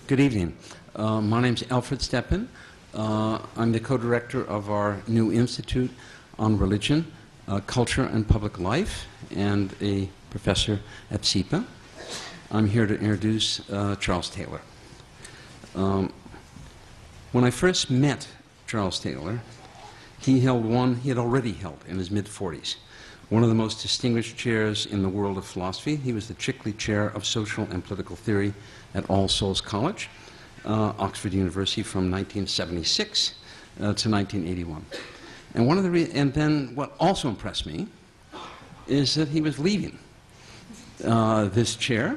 Good evening. My name's Alfred Steppen. I'm the co-director of our new Institute on Religion, Culture, and Public Life, and a professor at SIPA. I'm here to introduce Charles Taylor. When I first met Charles Taylor, he had already held in his mid-40s one of the most distinguished chairs in the world of philosophy. He was the Chickley Chair of Social and Political Theory at All Souls College, Oxford University, from 1976 to 1981. And then what also impressed me is that he was leaving this chair.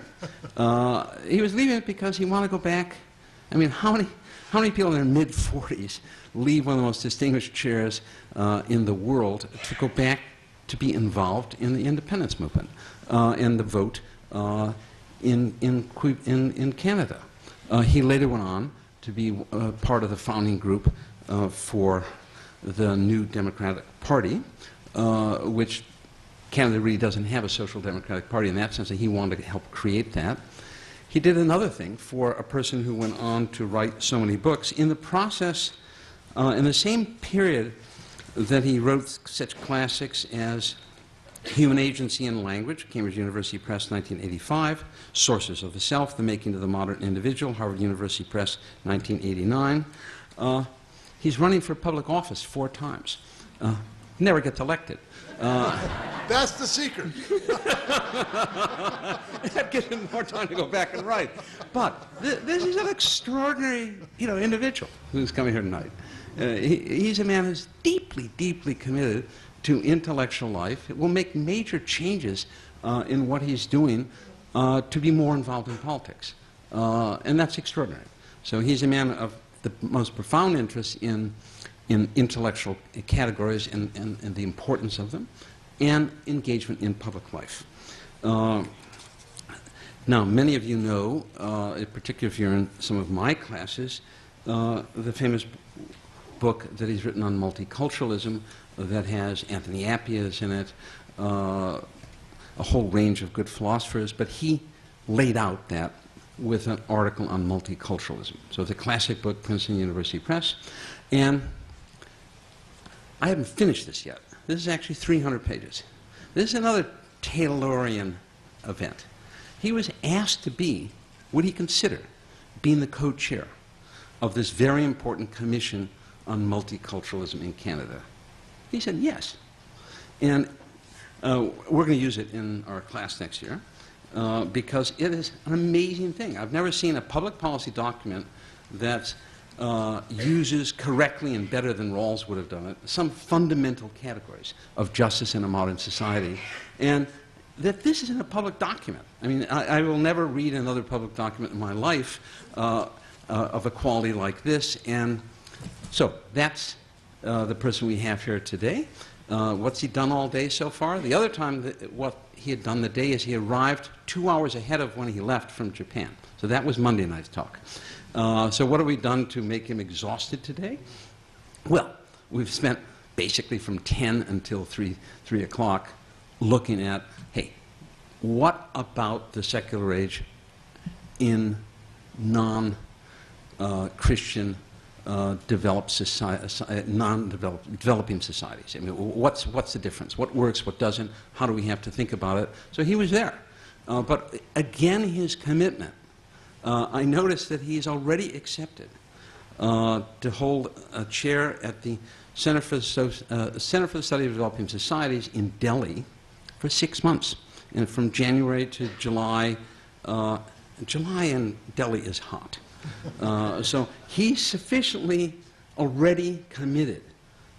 He was leaving it because he wanted to go back. I mean, how many people in their mid-40s leave one of the most distinguished chairs in the world to go back to be involved in the independence movement and the vote in Canada? He later went on to be part of the founding group for the New Democratic Party, which Canada really doesn't have a social democratic party in that sense, and he wanted to help create that. He did another thing for a person who went on to write so many books. In the process, in the same period that he wrote such classics as Human Agency and Language, Cambridge University Press, 1985, Sources of the Self, The Making of the Modern Individual, Harvard University Press, 1989. He's running for public office 4 times. Never gets elected. That's the secret. That gives him more time to go back and write. But this is an extraordinary, individual who's coming here tonight. He's a man who's deeply, deeply committed to intellectual life. It will make major changes in what he's doing to be more involved in politics. And that's extraordinary. So he's a man of the most profound interest in intellectual categories and the importance of them, and engagement in public life. Now, many of you know, particularly if you're in some of my classes, the famous book that he's written on multiculturalism that has Anthony Appiah's in it, a whole range of good philosophers, but he laid out that with an article on multiculturalism. So it's a classic book, Princeton University Press, and I haven't finished this yet. This is actually 300 pages. This is another Taylorian event. He was asked to be, would he consider being the co-chair of this very important commission on multiculturalism in Canada? He said yes. And we're going to use it in our class next year because it is an amazing thing. I've never seen a public policy document that uses correctly and better than Rawls would have done it some fundamental categories of justice in a modern society, and that this is in a public document. I mean, I will never read another public document in my life of a quality like this, and so that's the person we have here today. What's he done all day so far? The other time, what he had done the day is he arrived 2 hours ahead of when he left from Japan. So that was Monday night's talk. So what have we done to make him exhausted today? Well, we've spent basically from 10 until 3 o'clock looking at, hey, what about the secular age in non-Christian developing societies? I mean, what's the difference? What works? What doesn't? How do we have to think about it? So he was there. But again, his commitment. I noticed that he's already accepted to hold a chair at the Center for the Study of Developing Societies in Delhi for 6 months, and from January to July. July in Delhi is hot. So he's sufficiently already committed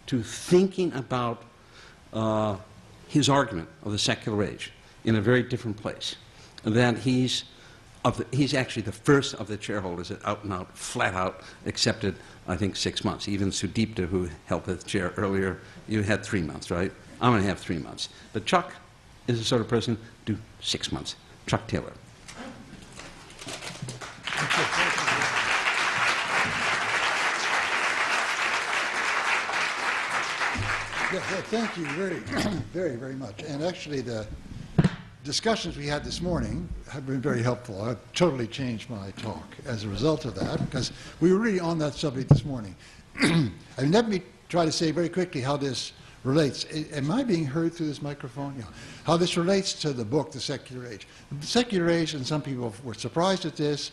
to thinking about his argument of the secular age in a very different place. That he's actually the first of the chairholders that out and out, flat out accepted, I think, 6 months. Even Sudipta, who held the chair earlier, you had 3 months, right? I'm going to have 3 months. But Chuck is the sort of person to do 6 months. Chuck Taylor. Yeah, thank you very, very much. And actually, discussions we had this morning have been very helpful. I've totally changed my talk as a result of that, because we were really on that subject this morning. And let me try to say very quickly how this relates. Am I being heard through this microphone? Yeah. How this relates to the book, The Secular Age. The Secular Age, and some people were surprised at this,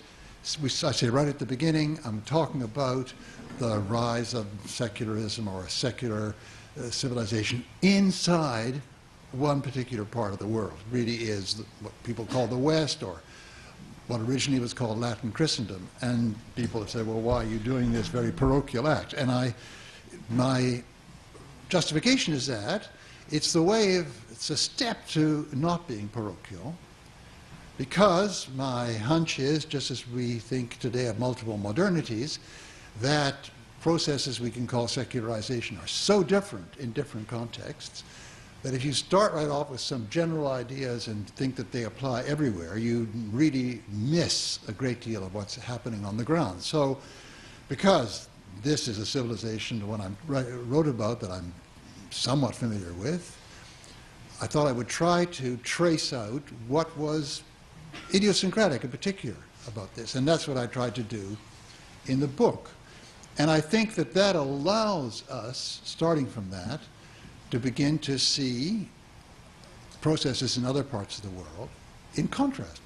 I say right at the beginning, I'm talking about the rise of secularism or a secular civilization inside one particular part of the world. It really is what people call the West, or what originally was called Latin Christendom. And people have said, well, why are you doing this very parochial act? And my justification is that it's a step to not being parochial, because my hunch is, just as we think today of multiple modernities, that processes we can call secularization are so different in different contexts that if you start right off with some general ideas and think that they apply everywhere, you really miss a great deal of what's happening on the ground. So, because this is a civilization, the one I wrote about, that I'm somewhat familiar with, I thought I would try to trace out what was idiosyncratic in particular about this. And that's what I tried to do in the book. And I think that that allows us, starting from that, to begin to see processes in other parts of the world in contrast.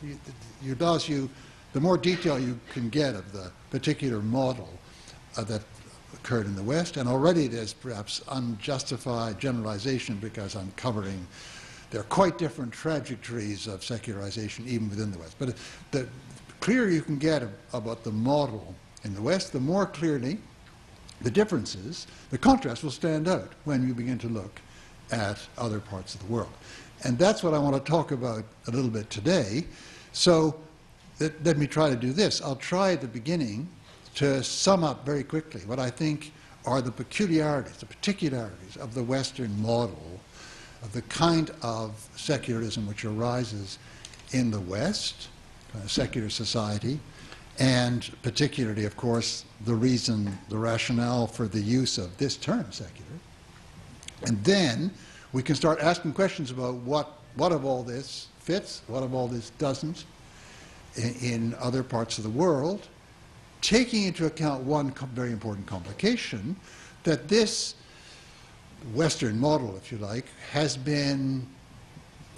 It allows you, the more detail you can get of the particular model that occurred in the West, and already there's perhaps unjustified generalization because I'm covering, there are quite different trajectories of secularization even within the West. But the clearer you can get about the model in the West, the more clearly the differences, the contrast will stand out when you begin to look at other parts of the world. And that's what I want to talk about a little bit today. So let me try to do this. I'll try at the beginning to sum up very quickly what I think are the peculiarities, the particularities of the Western model, of the kind of secularism which arises in the West, secular society, and particularly, of course, the reason, the rationale for the use of this term, secular. And then we can start asking questions about what of all this fits, what of all this doesn't in other parts of the world, taking into account one very important complication, that this Western model, if you like, has been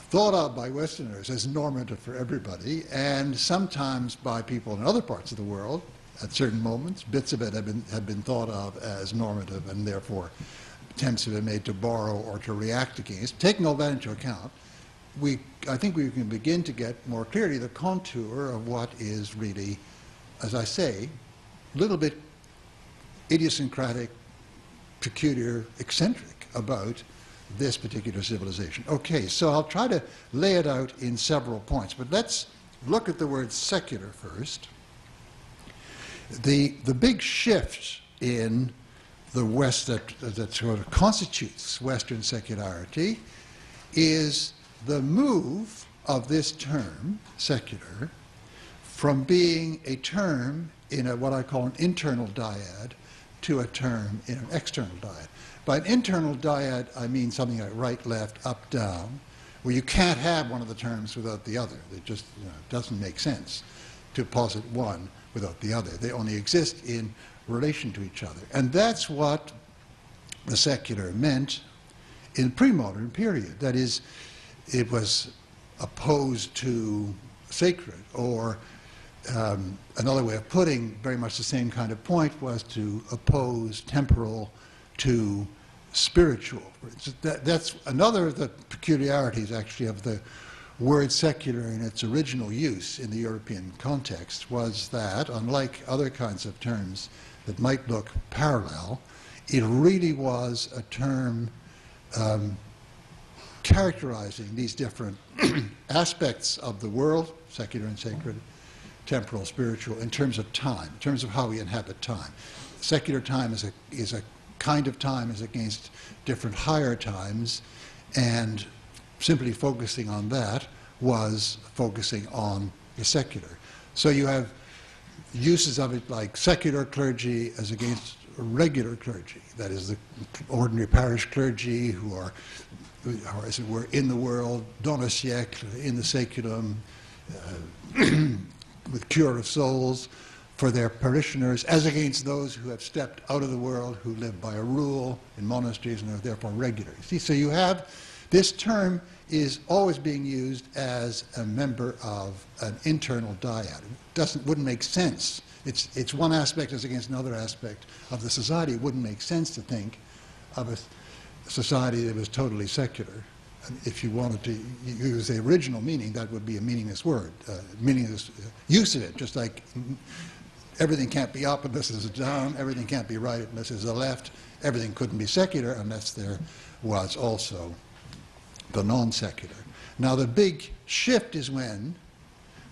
thought of by Westerners as normative for everybody, and sometimes by people in other parts of the world at certain moments. Bits of it have been thought of as normative, and therefore attempts have been made to borrow or to react against. Taking all that into account, I think we can begin to get more clearly the contour of what is really, as I say, a little bit idiosyncratic, peculiar, eccentric about this particular civilization. Okay, so I'll try to lay it out in several points, but let's look at the word secular first. The big shift in the West that sort of constitutes Western secularity is the move of this term, secular, from being a term in what I call an internal dyad to a term in an external dyad. By an internal dyad, I mean something like right, left, up, down, where you can't have one of the terms without the other. It just doesn't make sense to posit one without the other. They only exist in relation to each other. And that's what the secular meant in the pre-modern period. That is, it was opposed to sacred, or another way of putting very much the same kind of point was to oppose temporal to spiritual. That's another of the peculiarities, actually, of the word secular in its original use in the European context, was that, unlike other kinds of terms that might look parallel, it really was a term characterizing these different aspects of the world, secular and sacred, temporal, spiritual, in terms of time, in terms of how we inhabit time. Secular time is a kind of time as against different higher times, and simply focusing on that was focusing on the secular. So you have uses of it like secular clergy as against regular clergy, that is the ordinary parish clergy who are, as it were, in the world, dans le siècle, in the saeculum, with cure of souls for their parishioners, as against those who have stepped out of the world, who live by a rule in monasteries and are therefore regular. See, so you have, this term is always being used as a member of an internal dyad. It wouldn't make sense. It's one aspect as against another aspect of the society. It wouldn't make sense to think of a society that was totally secular. And if you wanted to use the original meaning, that would be a meaningless word, meaningless use of it, just like everything can't be up unless there's a down, everything can't be right unless there's a left, everything couldn't be secular unless there was also the non-secular. Now the big shift is when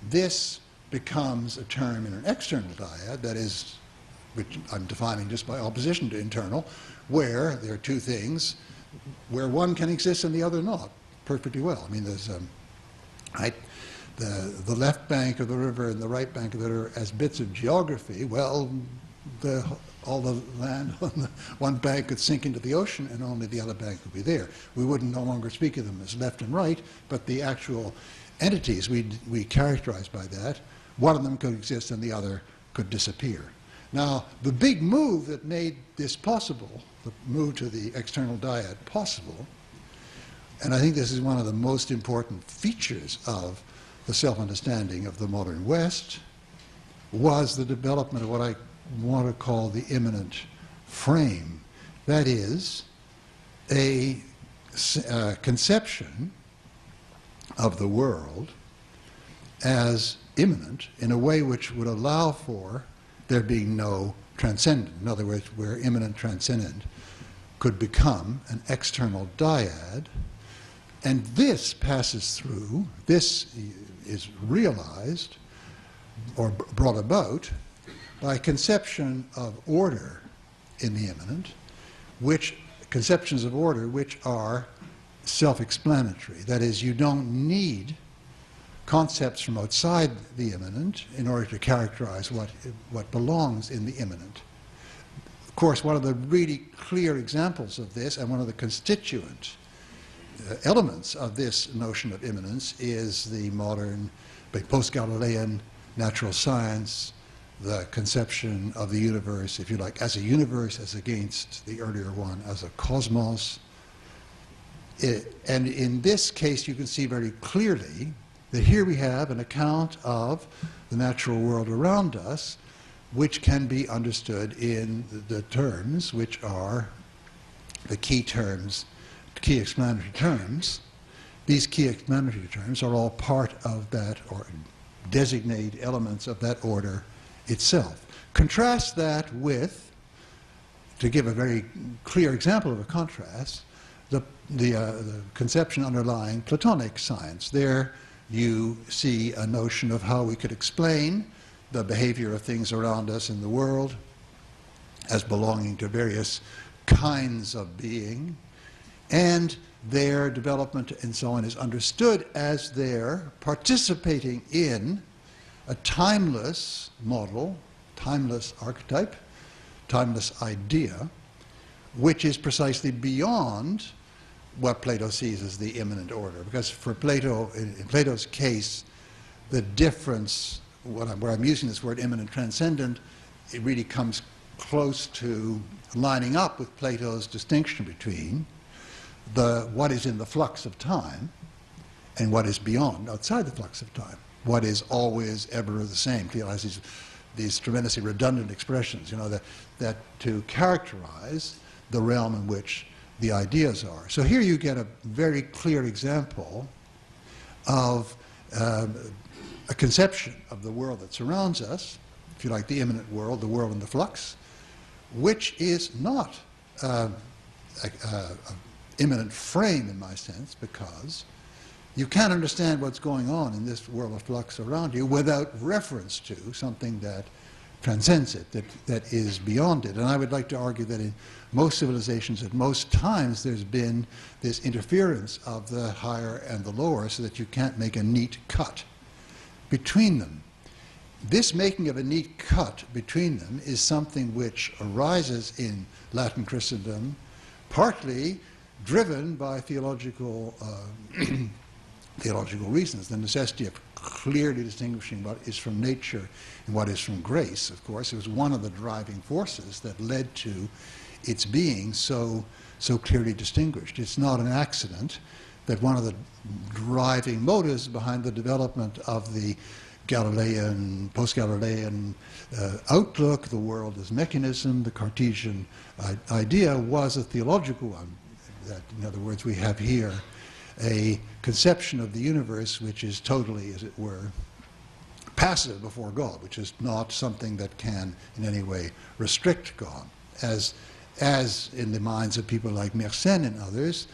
this becomes a term in an external dyad, that is, which I'm defining just by opposition to internal, where there are two things, where one can exist and the other not, perfectly well. I mean, there's the left bank of the river and the right bank of the river as bits of geography. Well, all the land on the one bank could sink into the ocean and only the other bank would be there. We wouldn't no longer speak of them as left and right, but the actual entities we characterize by that, one of them could exist and the other could disappear. Now, the big move that made this possible, the move to the external dyad possible, and I think this is one of the most important features of the self-understanding of the modern West, was the development of what I want to call the immanent frame. That is, a conception of the world as immanent in a way which would allow for there being no transcendent. In other words, where immanent transcendent could become an external dyad, and this passes through, this is realized or brought about by conception of order in the immanent, which conceptions of order which are self-explanatory. That is, you don't need concepts from outside the immanent in order to characterize what belongs in the immanent. Of course, one of the really clear examples of this, and one of the constituent elements of this notion of immanence, is the modern, post-Galilean natural science, the conception of the universe, if you like, as a universe as against the earlier one as a cosmos. And in this case, you can see very clearly that here we have an account of the natural world around us, which can be understood in the terms which are the key terms, key explanatory terms. These key explanatory terms are all part of that, or designate elements of that order itself. Contrast that with, to give a very clear example of a contrast, the conception underlying Platonic science. There you see a notion of how we could explain the behavior of things around us in the world as belonging to various kinds of being, and their development and so on is understood as their participating in a timeless model, timeless archetype, timeless idea, which is precisely beyond what Plato sees as the immanent order. Because for Plato, in Plato's case, the difference, where I'm using this word immanent transcendent, it really comes close to lining up with Plato's distinction between what is in the flux of time and what is beyond, outside the flux of time. What is always ever the same. He has these tremendously redundant expressions, you know, that to characterize the realm in which the ideas are. So here you get a very clear example of a conception of the world that surrounds us, if you like, the immanent world, the world in the flux, which is not an immanent frame in my sense, because you can't understand what's going on in this world of flux around you without reference to something that transcends it, that is beyond it. And I would like to argue that in most civilizations, at most times, there's been this interference of the higher and the lower so that you can't make a neat cut between them. this making of a neat cut between them is something which arises in Latin Christendom, partly driven by theological reasons, the necessity of clearly distinguishing what is from nature and what is from grace, of course. It was one of the driving forces that led to its being so clearly distinguished. It's not an accident that one of the driving motives behind the development of the Galilean, post-Galilean outlook, the world as mechanism, the Cartesian idea, was a theological one. That, in other words, we have here a conception of the universe which is totally, as it were, passive before God, which is not something that can in any way restrict God. As in the minds of people like Mersenne and others,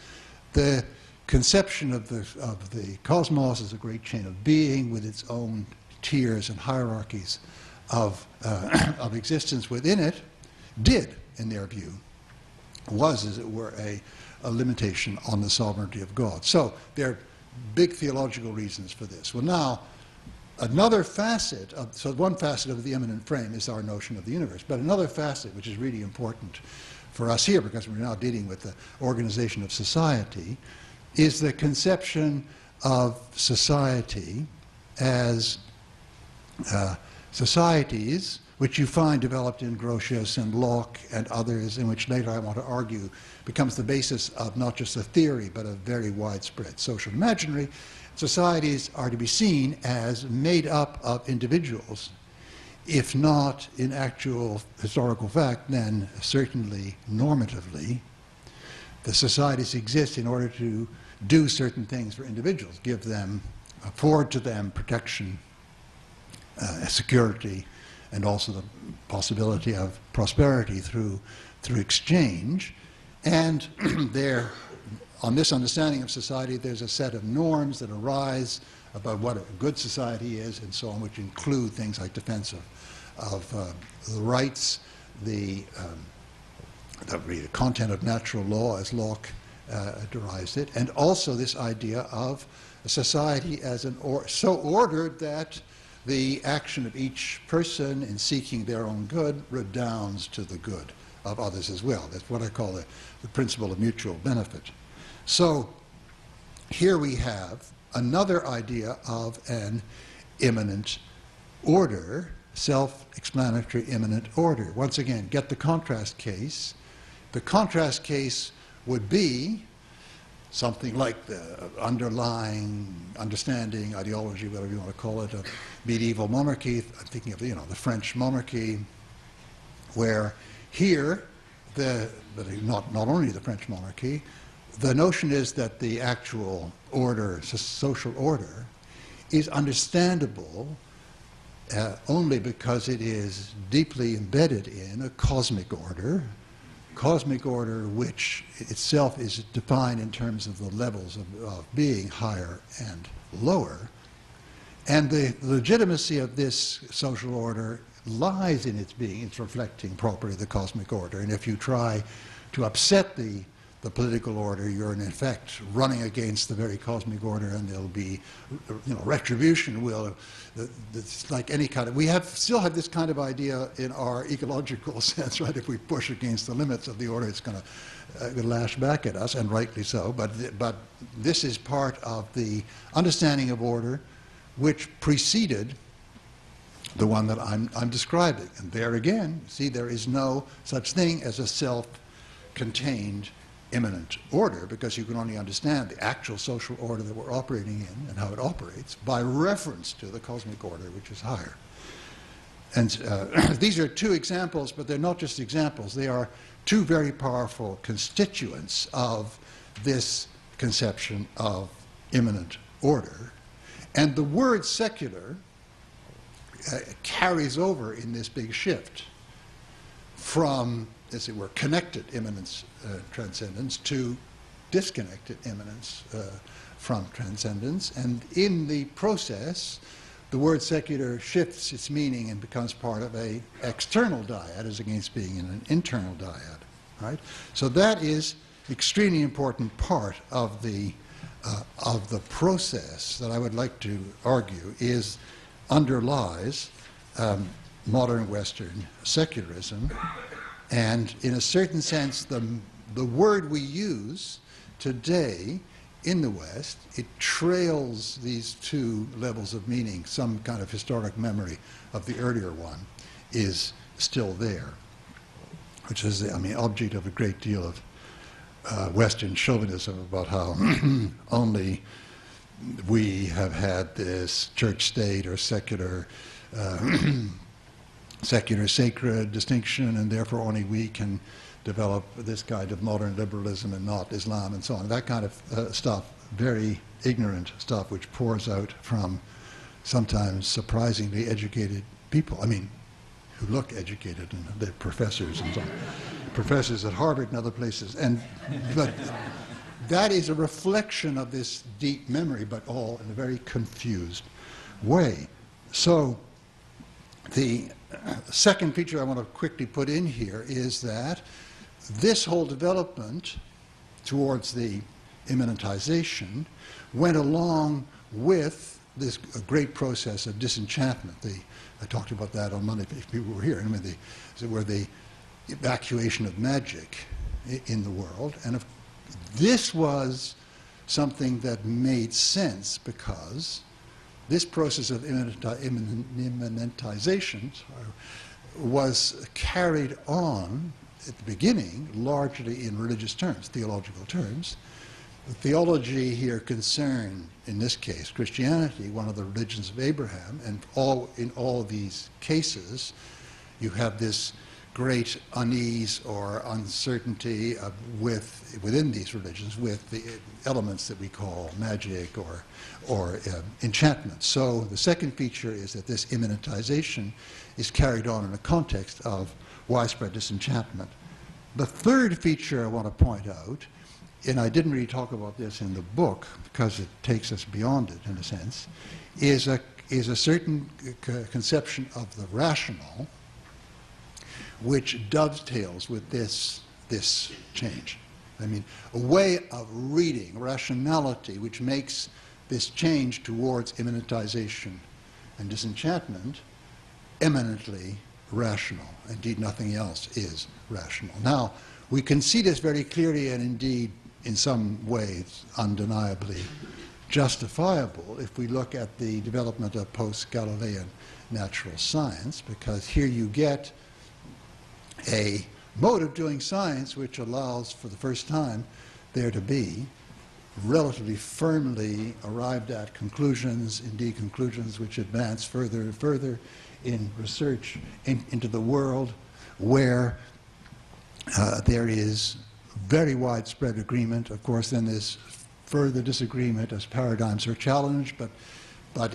the conception of the cosmos as a great chain of being with its own tiers and hierarchies of existence within it did, in their view, was, as it were, a limitation on the sovereignty of God. So there are big theological reasons for this. Well, now, another facet of, so one facet of the immanent frame is our notion of the universe, but another facet, which is really important for us here, because we're now dealing with the organization of society, is the conception of society as societies which you find developed in Grotius and Locke and others, in which later I want to argue becomes the basis of not just a theory but a very widespread social imaginary. Societies are to be seen as made up of individuals, if not in actual historical fact, then certainly normatively. The societies exist in order to do certain things for individuals, give them, afford to them protection, security, and also the possibility of prosperity through exchange. And there, on this understanding of society, there's a set of norms that arise about what a good society is and so on, which include things like defense of the rights, the content of natural law, as Locke derives it, and also this idea of a society as so ordered that the action of each person in seeking their own good redounds to the good of others as well. That's what I call the principle of mutual benefit. So here we have another idea of an immanent order, self-explanatory immanent order. Once again, get the contrast case. The contrast case would be something like the underlying understanding, ideology, whatever you want to call it, of medieval monarchy. I'm thinking of the French monarchy, where here, not only the French monarchy, the notion is that the actual order, social order, is understandable only because it is deeply embedded in a cosmic order which itself is defined in terms of the levels of being, higher and lower. And the legitimacy of this social order lies in its being. It's reflecting properly the cosmic order. And if you try to upset the political order, you're in effect running against the very cosmic order, and there'll be, retribution will. It's like any kind of. We still have this kind of idea in our ecological sense, right? If we push against the limits of the order, it's going to lash back at us, and rightly so. But this is part of the understanding of order, which preceded the one that I'm describing. And there again, see, there is no such thing as a self-contained immanent order, because you can only understand the actual social order that we're operating in and how it operates by reference to the cosmic order, which is higher. And these are two examples, but they're not just examples. They are two very powerful constituents of this conception of immanent order. And the word secular carries over in this big shift from, as it were, connected immanence, transcendence, to disconnected immanence from transcendence. And in the process, the word secular shifts its meaning and becomes part of an external dyad as against being in an internal dyad. Right? So that is extremely important part of the process that I would like to argue underlies modern Western secularism. And in a certain sense, the word we use today in the West, it trails these two levels of meaning. Some kind of historic memory of the earlier one is still there, which is, I mean, object of a great deal of Western chauvinism about how only we have had this church-state or secular sacred distinction, and therefore only we can develop this kind of modern liberalism and not Islam and so on. That kind of stuff, very ignorant stuff, which pours out from sometimes surprisingly educated people. I mean, who look educated, and they're professors and so on. Professors at Harvard and other places. But that is a reflection of this deep memory, but all in a very confused way. So the second feature I want to quickly put in here is that this whole development towards the immanentization went along with this great process of disenchantment. I talked about that on Monday if people were here. I mean, where the evacuation of magic in the world. And this was something that made sense because this process of immanentization was carried on at the beginning largely in religious terms, theological terms. The theology here concerned, in this case, Christianity, one of the religions of Abraham, and in all these cases, you have this great unease or uncertainty within these religions with the elements that we call magic or enchantment. So the second feature is that this immanentization is carried on in a context of widespread disenchantment. The third feature I want to point out, and I didn't really talk about this in the book because it takes us beyond it in a sense, is a certain conception of the rational which dovetails with this change. I mean, a way of reading rationality which makes this change towards immanentization and disenchantment eminently rational. Indeed, nothing else is rational. Now, we can see this very clearly and indeed in some ways undeniably justifiable if we look at the development of post-Galilean natural science, because here you get a mode of doing science which allows for the first time there to be relatively firmly arrived at conclusions, indeed conclusions which advance further and further in research into the world where there is very widespread agreement. Of course, then there's further disagreement as paradigms are challenged, but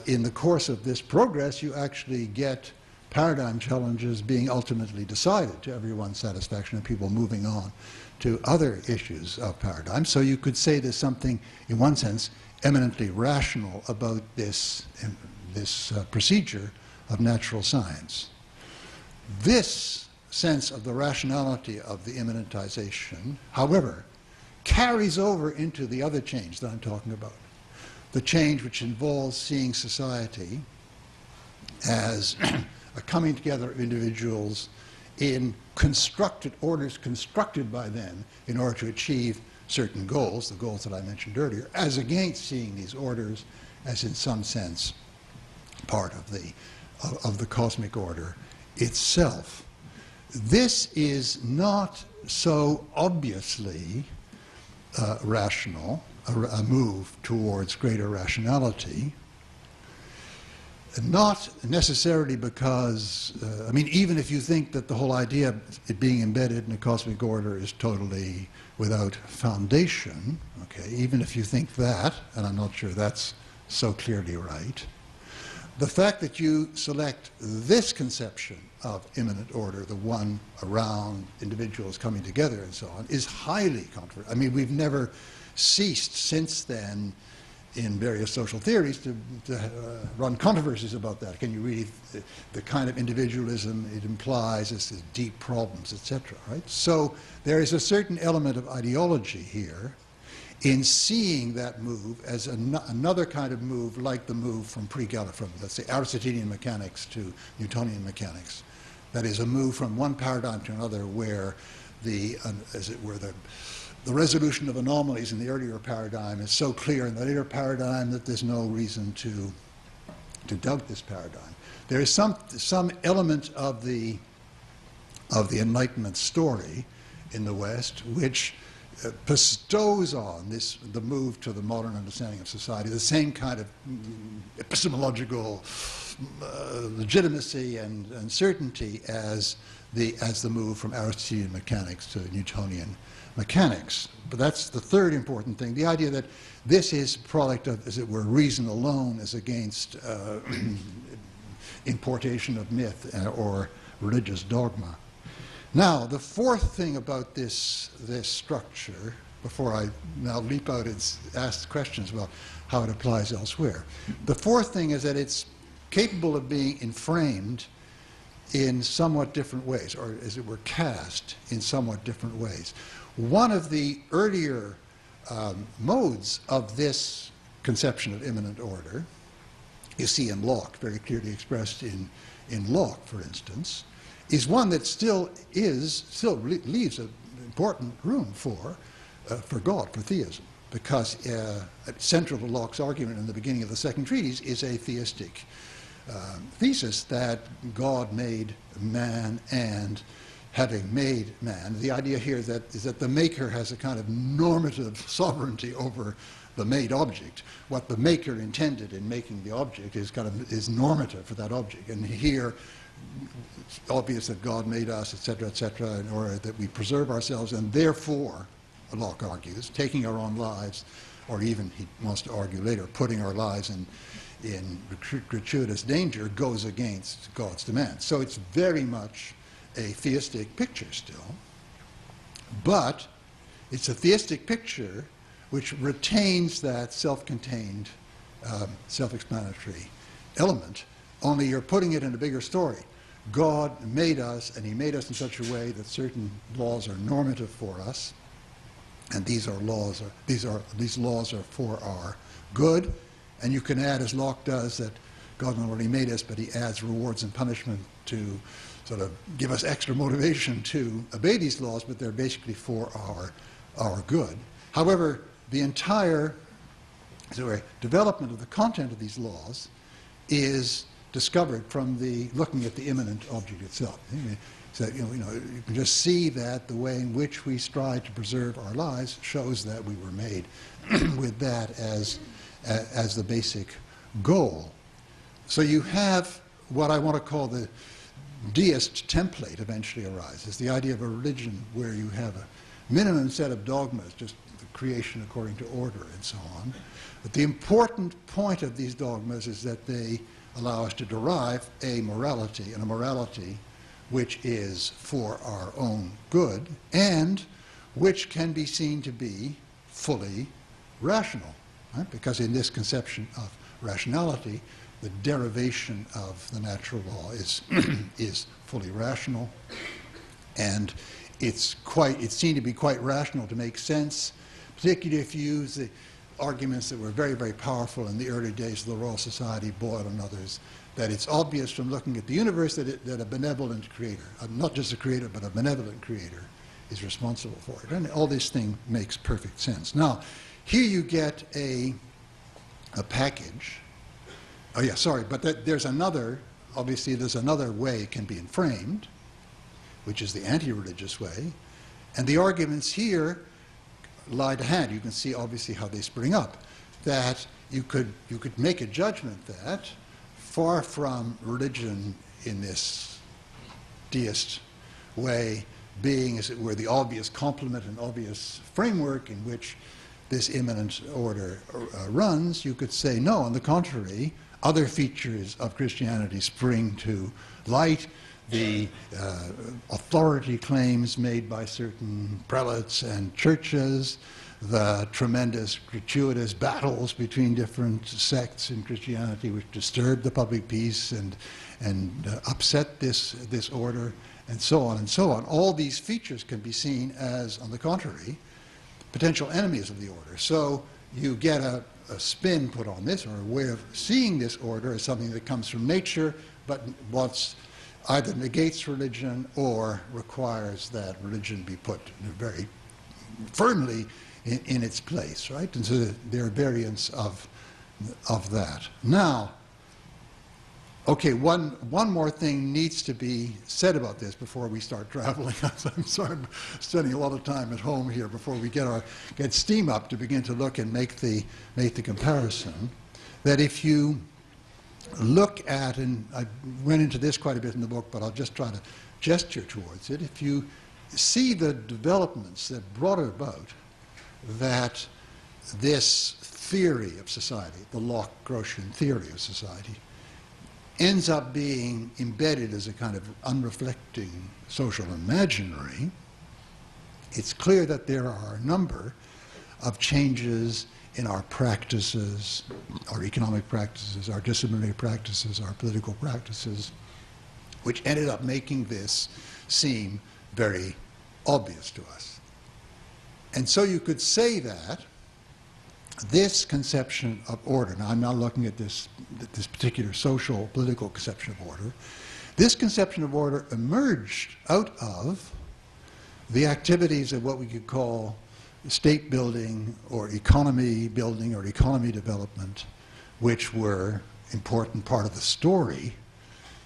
in the course of this progress, you actually get paradigm challenges being ultimately decided to everyone's satisfaction and people moving on to other issues of paradigm. So you could say there's something, in one sense, eminently rational about this procedure of natural science. This sense of the rationality of the immanentization, however, carries over into the other change that I'm talking about, the change which involves seeing society as a coming together of individuals in constructed orders constructed by them in order to achieve certain goals, the goals that I mentioned earlier, as against seeing these orders as in some sense part of the cosmic order itself. This is not so obviously rational, a move towards greater rationality, not necessarily because, I mean, even if you think that the whole idea of it being embedded in a cosmic order is totally without foundation, okay, even if you think that, and I'm not sure that's so clearly right, the fact that you select this conception of immanent order, the one around individuals coming together and so on, is highly controversial. I mean, we've never ceased since then in various social theories to run controversies about that. Can you read the kind of individualism it implies as deep problems, etc., right? So there is a certain element of ideology here, in seeing that move as another kind of move like the move from from, let's say, Aristotelian mechanics to Newtonian mechanics. That is a move from one paradigm to another where as it were, the resolution of anomalies in the earlier paradigm is so clear in the later paradigm that there's no reason to doubt this paradigm. There is some element of the Enlightenment story in the West which bestows on the move to the modern understanding of society the same kind of epistemological legitimacy and certainty as the move from Aristotelian mechanics to Newtonian mechanics. But that's the third important thing, the idea that this is a product of, as it were, reason alone as against importation of myth or religious dogma. Now, the fourth thing about this structure, before I now leap out and ask questions about how it applies elsewhere, the fourth thing is that it's capable of being inframed in somewhat different ways, or as it were, cast in somewhat different ways. One of the earlier modes of this conception of immanent order you see in Locke, very clearly expressed in Locke, for instance, is one that still leaves an important room for God, for theism, because central to Locke's argument in the beginning of the second treatise is a theistic thesis that God made man, and having made man, the idea here is that the maker has a kind of normative sovereignty over the made object. What the maker intended in making the object is normative for that object. And here, it's obvious that God made us, etc., in order that we preserve ourselves, and therefore, Locke argues, taking our own lives, or even, he wants to argue later, putting our lives in gratuitous danger goes against God's demands. So it's very much a theistic picture still, but it's a theistic picture which retains that self-contained, self-explanatory element, only you're putting it in a bigger story. God made us, and he made us in such a way that certain laws are normative for us, and these laws are for our good. And you can add, as Locke does, that God not only made us, but he adds rewards and punishment to sort of give us extra motivation to obey these laws, but they're basically for our good. However, the entire development of the content of these laws is discovered from looking at the immanent object itself. So, you can just see that the way in which we strive to preserve our lives shows that we were made with that as the basic goal. So you have what I want to call the deist template eventually arises, the idea of a religion where you have a minimum set of dogmas, just the creation according to order and so on. But the important point of these dogmas is that they allow us to derive a morality, and a morality which is for our own good and which can be seen to be fully rational. Right? Because in this conception of rationality, the derivation of the natural law is fully rational, and it's seen to be quite rational to make sense, particularly if you use the arguments that were very, very powerful in the early days of the Royal Society, Boyle and others, that it's obvious from looking at the universe that a benevolent creator, not just a creator, but a benevolent creator, is responsible for it. And all this thing makes perfect sense. Now, here you get a package. Oh yeah, sorry, but there's another way it can be inframed, which is the anti-religious way. And the arguments here lie to hand. You can see obviously how they spring up. That you could make a judgment that far from religion in this deist way being, as it were, the obvious complement and obvious framework in which this immanent order runs, you could say, no, on the contrary, other features of Christianity spring to light. The authority claims made by certain prelates and churches, the tremendous gratuitous battles between different sects in Christianity which disturb the public peace and upset this order, and so on and so on. All these features can be seen as, on the contrary, potential enemies of the order. So you get a spin put on this, or a way of seeing this order as something that comes from nature, but what's either negates religion or requires that religion be put very firmly in its place, right? And so there are variants of that. Now, okay, one more thing needs to be said about this before we start traveling. I'm sorry, I'm spending a lot of time at home here before we get steam up to begin to look and make the comparison. That if you look at, and I went into this quite a bit in the book, but I'll just try to gesture towards it. If you see the developments that brought it about, that this theory of society, the Locke-Grotian theory of society, ends up being embedded as a kind of unreflecting social imaginary, it's clear that there are a number of changes in our practices, our economic practices, our disciplinary practices, our political practices, which ended up making this seem very obvious to us. And so you could say that this conception of order, now I'm not looking at this particular social, political conception of order, this conception of order emerged out of the activities of what we could call state building or economy development, which were important part of the story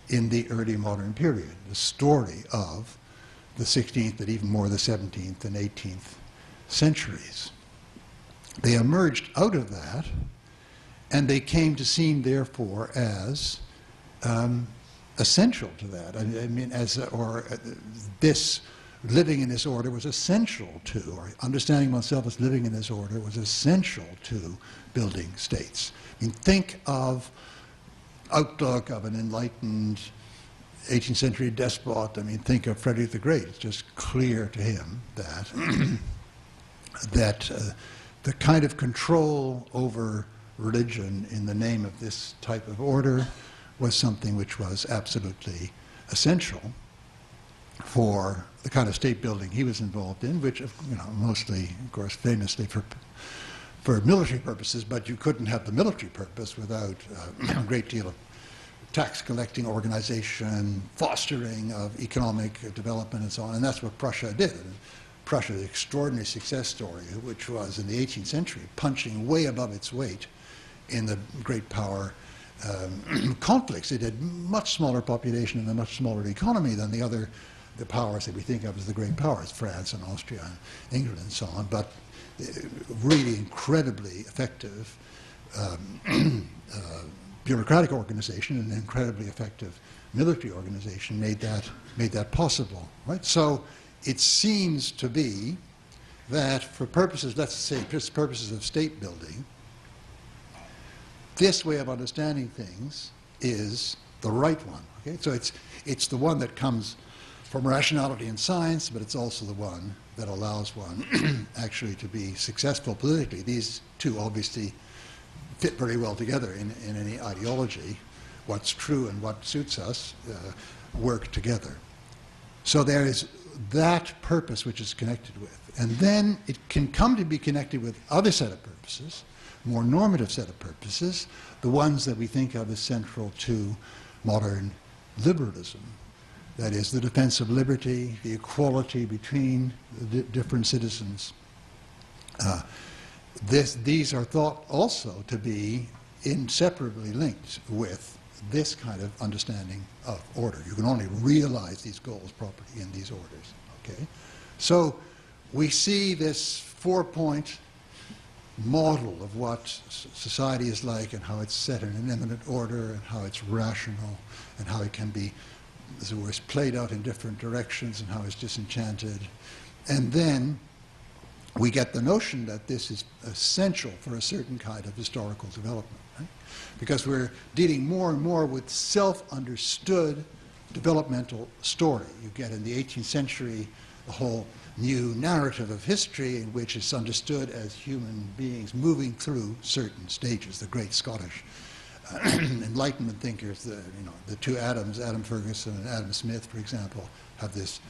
in the early modern period, the story of the 16th and even more the 17th and 18th centuries. They emerged out of that, and they came to seem, therefore, as essential to that. I mean, this living in this order was essential to, or understanding oneself as living in this order was essential to building states. I mean, think of outlook of an enlightened 18th century despot. I mean, think of Frederick the Great. It's just clear to him that the kind of control over religion in the name of this type of order was something which was absolutely essential for the kind of state building he was involved in, which, mostly, of course, famously for military purposes, but you couldn't have the military purpose without a great deal of tax collecting organization, fostering of economic development and so on, and that's what Prussia did. Prussia's extraordinary success story, which was in the 18th century, punching way above its weight in the great power conflicts. It had much smaller population and a much smaller economy than the powers that we think of as the great powers, France and Austria and England and so on, but really incredibly effective bureaucratic organization and incredibly effective military organization made that possible, right? So it seems to be that for purposes, let's say, just purposes of state building, this way of understanding things is the right one. Okay? So it's the one that comes from rationality and science, but it's also the one that allows one actually to be successful politically. These two obviously fit very well together in any ideology. What's true and what suits us work together. So there is that purpose which is connected with. And then it can come to be connected with other set of purposes, more normative set of purposes, the ones that we think of as central to modern liberalism. That is, the defense of liberty, the equality between the different citizens. These are thought also to be inseparably linked with this kind of understanding of order. You can only realize these goals properly in these orders. Okay? So we see this four-point model of what society is like and how it's set in an immanent order and how it's rational and how it can be, as it were, played out in different directions and how it's disenchanted. And then we get the notion that this is essential for a certain kind of historical development, right? Because we're dealing more and more with self-understood developmental story. You get in the 18th century a whole new narrative of history in which it's understood as human beings moving through certain stages. The great Scottish Enlightenment thinkers, the two Adams, Adam Ferguson and Adam Smith, for example, have this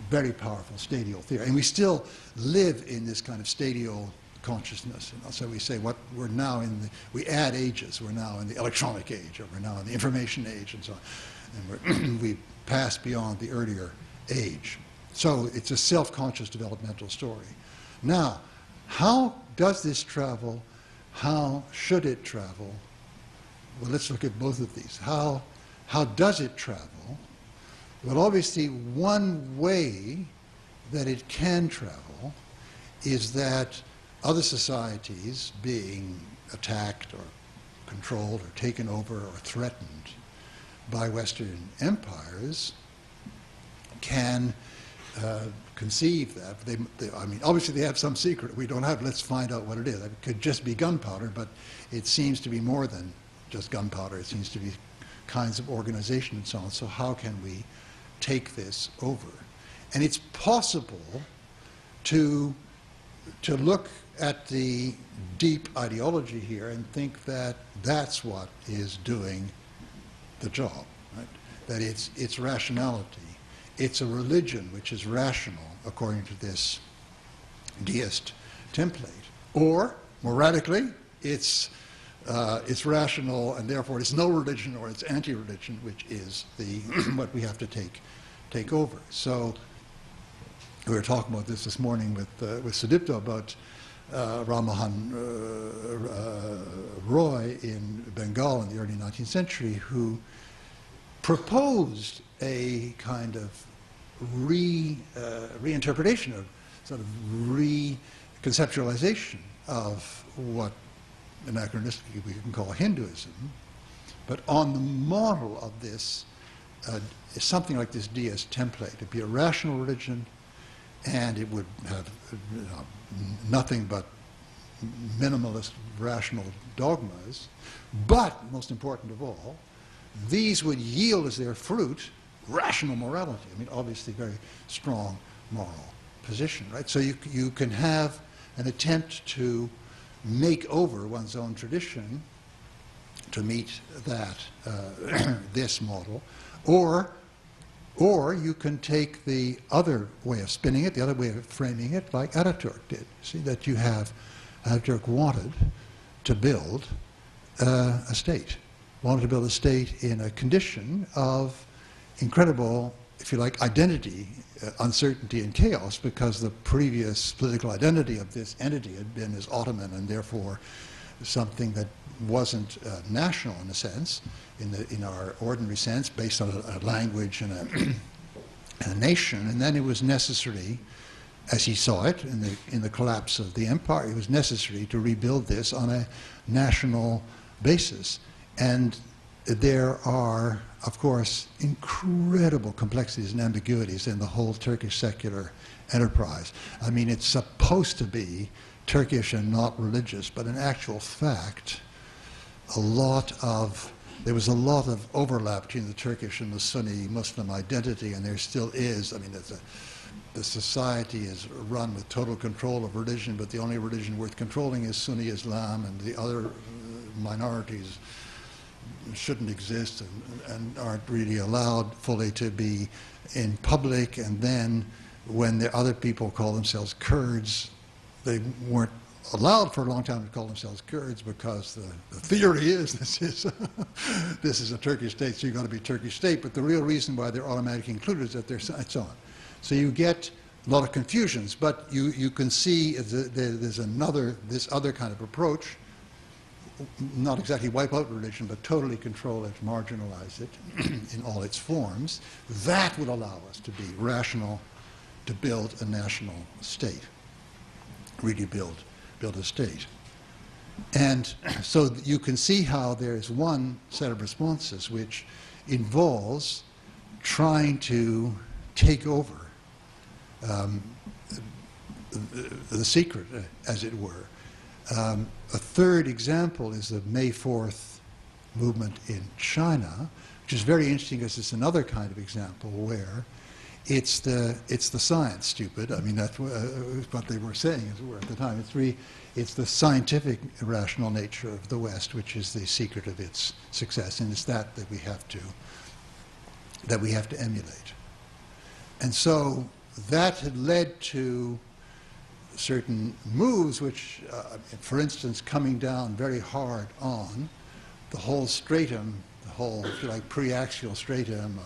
very powerful stadial theory. And we still live in this kind of stadial consciousness. So we say we're now in we add ages. We're now in the electronic age, or we're now in the information age, and so on. And we pass beyond the earlier age. So it's a self-conscious developmental story. Now, how does this travel? How should it travel? Well, let's look at both of these. How does it travel? Well, obviously, one way that it can travel is that other societies being attacked or controlled or taken over or threatened by Western empires can conceive that. I mean, obviously they have some secret we don't have. Let's find out what it is. It could just be gunpowder, but it seems to be more than just gunpowder. It seems to be kinds of organization and so on. So how can we take this over? And it's possible to look at the deep ideology here and think that that's what is doing the job, right? That it's rationality. It's a religion which is rational according to this deist template. Or, more radically, it's rational and therefore it's no religion, or it's anti-religion, which is what we have to take over. So we were talking about this morning with Sudipto about Ramahan Roy in Bengal in the early 19th century, who proposed a kind of reinterpretation of sort of reconceptualization of what anachronistically we can call Hinduism, but on the model of this, something like this deist template. It'd be a rational religion, and it would have nothing but minimalist rational dogmas, but most important of all, these would yield as their fruit rational morality. I mean, obviously very strong moral position, right? So you can have an attempt to make over one's own tradition to meet that, this model, or you can take the other way of spinning it, the other way of framing it, like Ataturk did. See, that you have, Ataturk wanted to build a state, wanted to build a state in a condition of incredible, if you like, identity, uncertainty and chaos, because the previous political identity of this entity had been as Ottoman, and therefore something that wasn't national in a sense, in our ordinary sense, based on a language and a nation. And then it was necessary, as he saw it in the collapse of the empire, it was necessary to rebuild this on a national basis. And there are, of course, incredible complexities and ambiguities in the whole Turkish secular enterprise. I mean, it's supposed to be Turkish and not religious, but in actual fact, there was a lot of overlap between the Turkish and the Sunni Muslim identity, and there still is. I mean, the society is run with total control of religion, but the only religion worth controlling is Sunni Islam, and the other minorities shouldn't exist and aren't really allowed fully to be in public. And then when the other people call themselves Kurds, they weren't allowed for a long time to call themselves Kurds, because the theory is this is a Turkish state, so you've got to be a Turkish state. But the real reason why they're automatically included is that it's on. So you get a lot of confusions, but you can see there's this other kind of approach, not exactly wipe out religion, but totally control it, marginalize it in all its forms. That would allow us to be rational, to build a national state, really build a state. And so you can see how there is one set of responses which involves trying to take over the secret, as it were. A third example is the May 4th movement in China, which is very interesting because it's another kind of example where it's the science, stupid. I mean, that's what they were saying, as it were, at the time. It's the scientific rational nature of the West, which is the secret of its success, and it's that we have to emulate. And so that had led to certain moves which, for instance, coming down very hard on the whole stratum, the whole, if you like, pre-axial stratum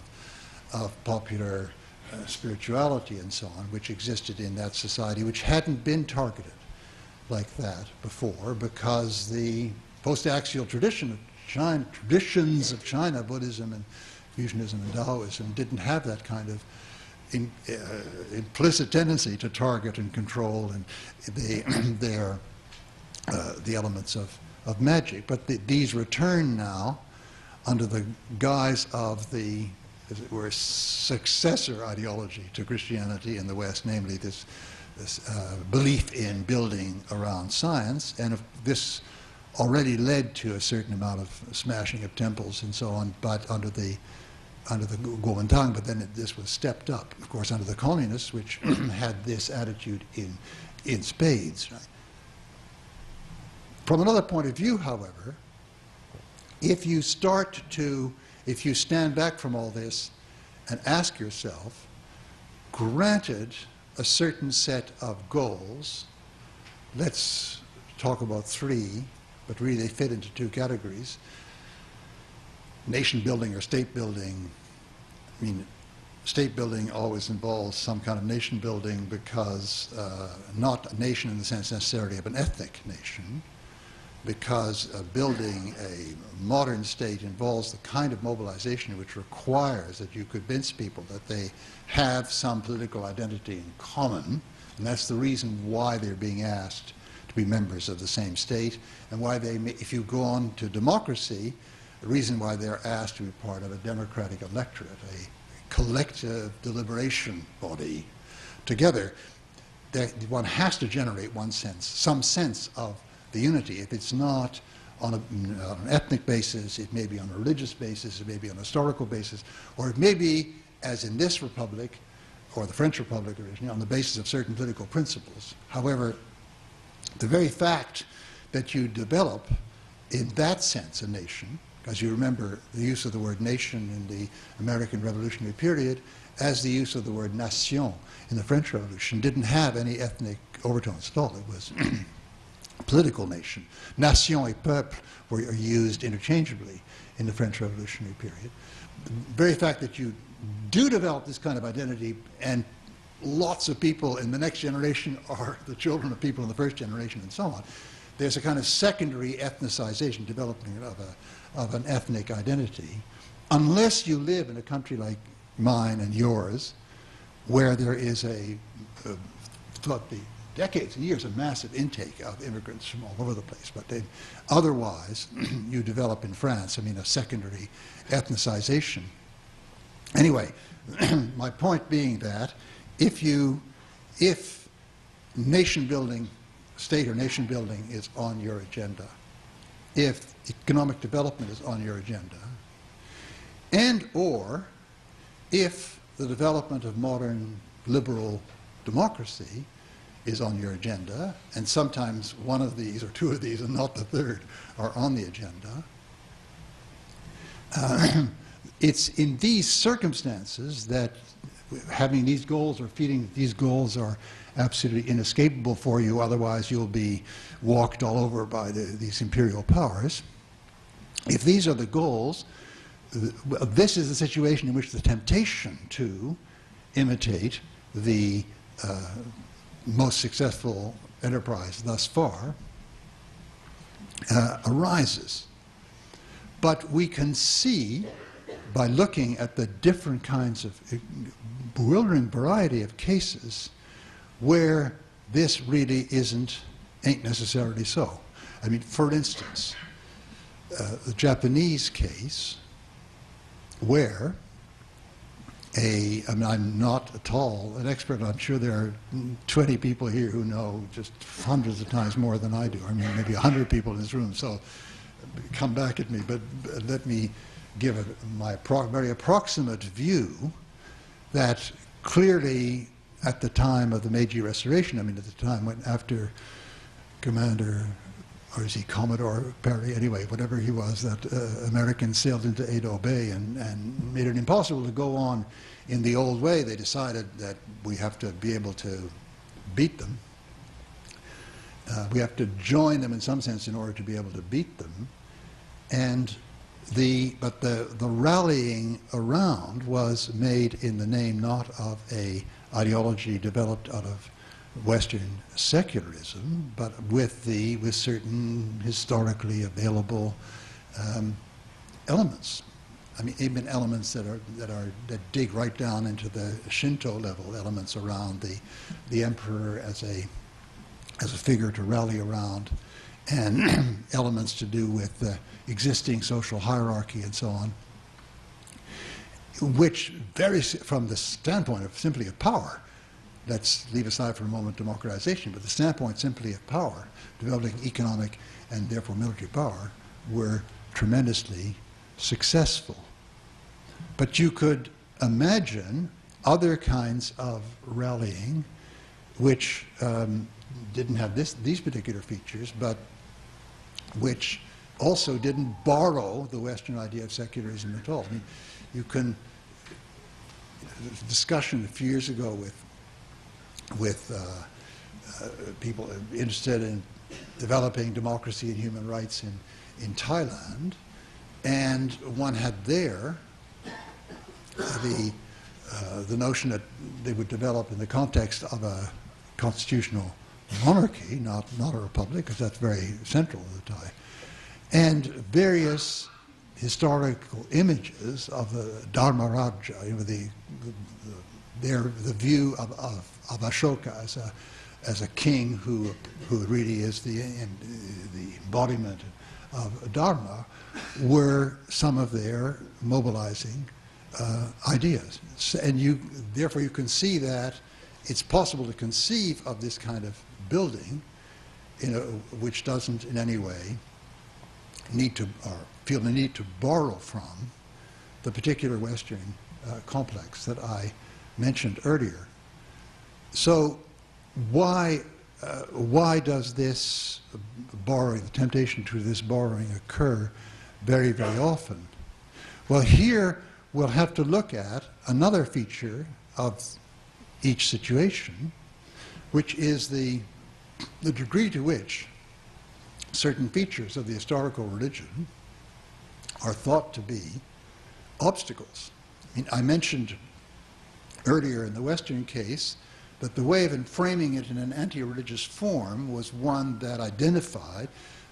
of popular spirituality and so on, which existed in that society, which hadn't been targeted like that before, because the post-axial traditions of China, Buddhism and Confucianism and Taoism, didn't have that kind of implicit tendency to target and control and the elements of magic. But these return now under the guise of the, as it were, successor ideology to Christianity in the West, namely this belief in building around science. And this already led to a certain amount of smashing of temples and so on, but under the Kuomintang, but then this was stepped up, of course, under the communists, which had this attitude in spades. Right? From another point of view, however, if you stand back from all this and ask yourself, granted a certain set of goals, let's talk about three, but really they fit into two categories: nation building or state building. I mean, state building always involves some kind of nation building because not a nation in the sense necessarily of an ethnic nation, because building a modern state involves the kind of mobilization which requires that you convince people that they have some political identity in common, and that's the reason why they're being asked to be members of the same state, and why they, if you go on to democracy, the reason why they're asked to be part of a democratic electorate, a collective deliberation body together. One has to generate some sense of the unity. If it's not on an ethnic basis, it may be on a religious basis, it may be on a historical basis, or it may be, as in this republic, or the French Republic originally, on the basis of certain political principles. However, the very fact that you develop, in that sense, a nation, as you remember the use of the word nation in the American Revolutionary period, as the use of the word nation in the French Revolution, didn't have any ethnic overtones at all. It was political nation. Nation et peuple were used interchangeably in the French Revolutionary period. The very fact that you do develop this kind of identity, and lots of people in the next generation are the children of people in the first generation and so on, there's a kind of secondary ethnicization, developing of an ethnic identity, unless you live in a country like mine and yours, where there is throughout the decades and years, a massive intake of immigrants from all over the place. But otherwise, you develop in France, a secondary ethnicization. Anyway, my point being that if nation building, state or nation building is on your agenda, if economic development is on your agenda, and or if the development of modern liberal democracy is on your agenda, and sometimes one of these or two of these and not the third are on the agenda, it's in these circumstances that having these goals or feeding these goals are absolutely inescapable for you, otherwise you'll be walked all over by these imperial powers. If these are the goals, this is the situation in which the temptation to imitate the most successful enterprise thus far arises. But we can see, by looking at the different kinds of bewildering variety of cases, where this really ain't necessarily so. For instance, the Japanese case, where I'm not at all an expert. I'm sure there are 20 people here who know just hundreds of times more than I do. Maybe 100 people in this room, so come back at me. But let me give my very approximate view that clearly at the time of the Meiji Restoration, at the time when after Commander or is he Commodore Perry? Anyway, whatever he was, that Americans sailed into Ado Bay and made it impossible to go on in the old way. They decided that we have to be able to beat them. We have to join them in some sense in order to be able to beat them. But the rallying around was made in the name not of a ideology developed out of Western secularism, but with certain historically available elements. I mean, even elements that dig right down into the Shinto level, elements around the emperor as a figure to rally around, and elements to do with the existing social hierarchy and so on, which from the standpoint of simply of power, let's leave aside for a moment democratization, but the standpoint simply of power, developing economic and therefore military power, were tremendously successful. But you could imagine other kinds of rallying which didn't have these particular features, but which also didn't borrow the Western idea of secularism at all. I mean, you can, discussion a few years ago with people interested in developing democracy and human rights in Thailand, and one had there the notion that they would develop in the context of a constitutional monarchy, not a republic, because that's very central to the Thai, and various historical images of the Dharma Raja, the view of Ashoka as a king who really is the embodiment of Dharma, were some of their mobilizing ideas. And therefore you can see that it's possible to conceive of this kind of building, which doesn't in any way need to, or feel the need to borrow from the particular Western complex that I mentioned earlier. So why does this borrowing, the temptation to this borrowing, occur very, very often? Well, here we'll have to look at another feature of each situation, which is the degree to which certain features of the historical religion are thought to be obstacles. I mean, I mentioned earlier in the Western case that the way of framing it in an anti-religious form was one that identified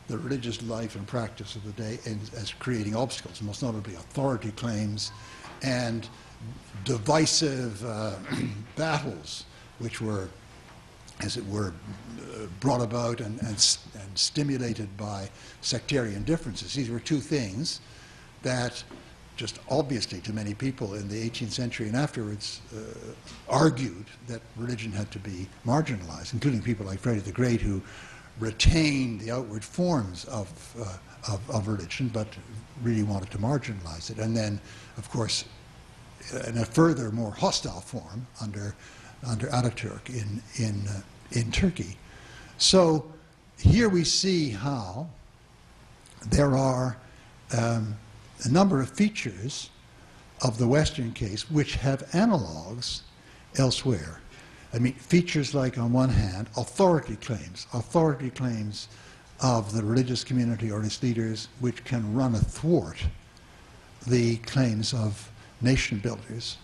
the religious life and practice of the day as creating obstacles, most notably authority claims and divisive battles, which were, as it were, brought about and stimulated by sectarian differences. These were two things that just obviously to many people in the 18th century and afterwards argued that religion had to be marginalized, including people like Frederick the Great, who retained the outward forms of religion but really wanted to marginalize it. And then, of course, in a further, more hostile form under Ataturk in Turkey. So here we see how there are a number of features of the Western case which have analogs elsewhere. I mean, features like, on one hand, authority claims of the religious community or its leaders, which can run athwart the claims of nation builders,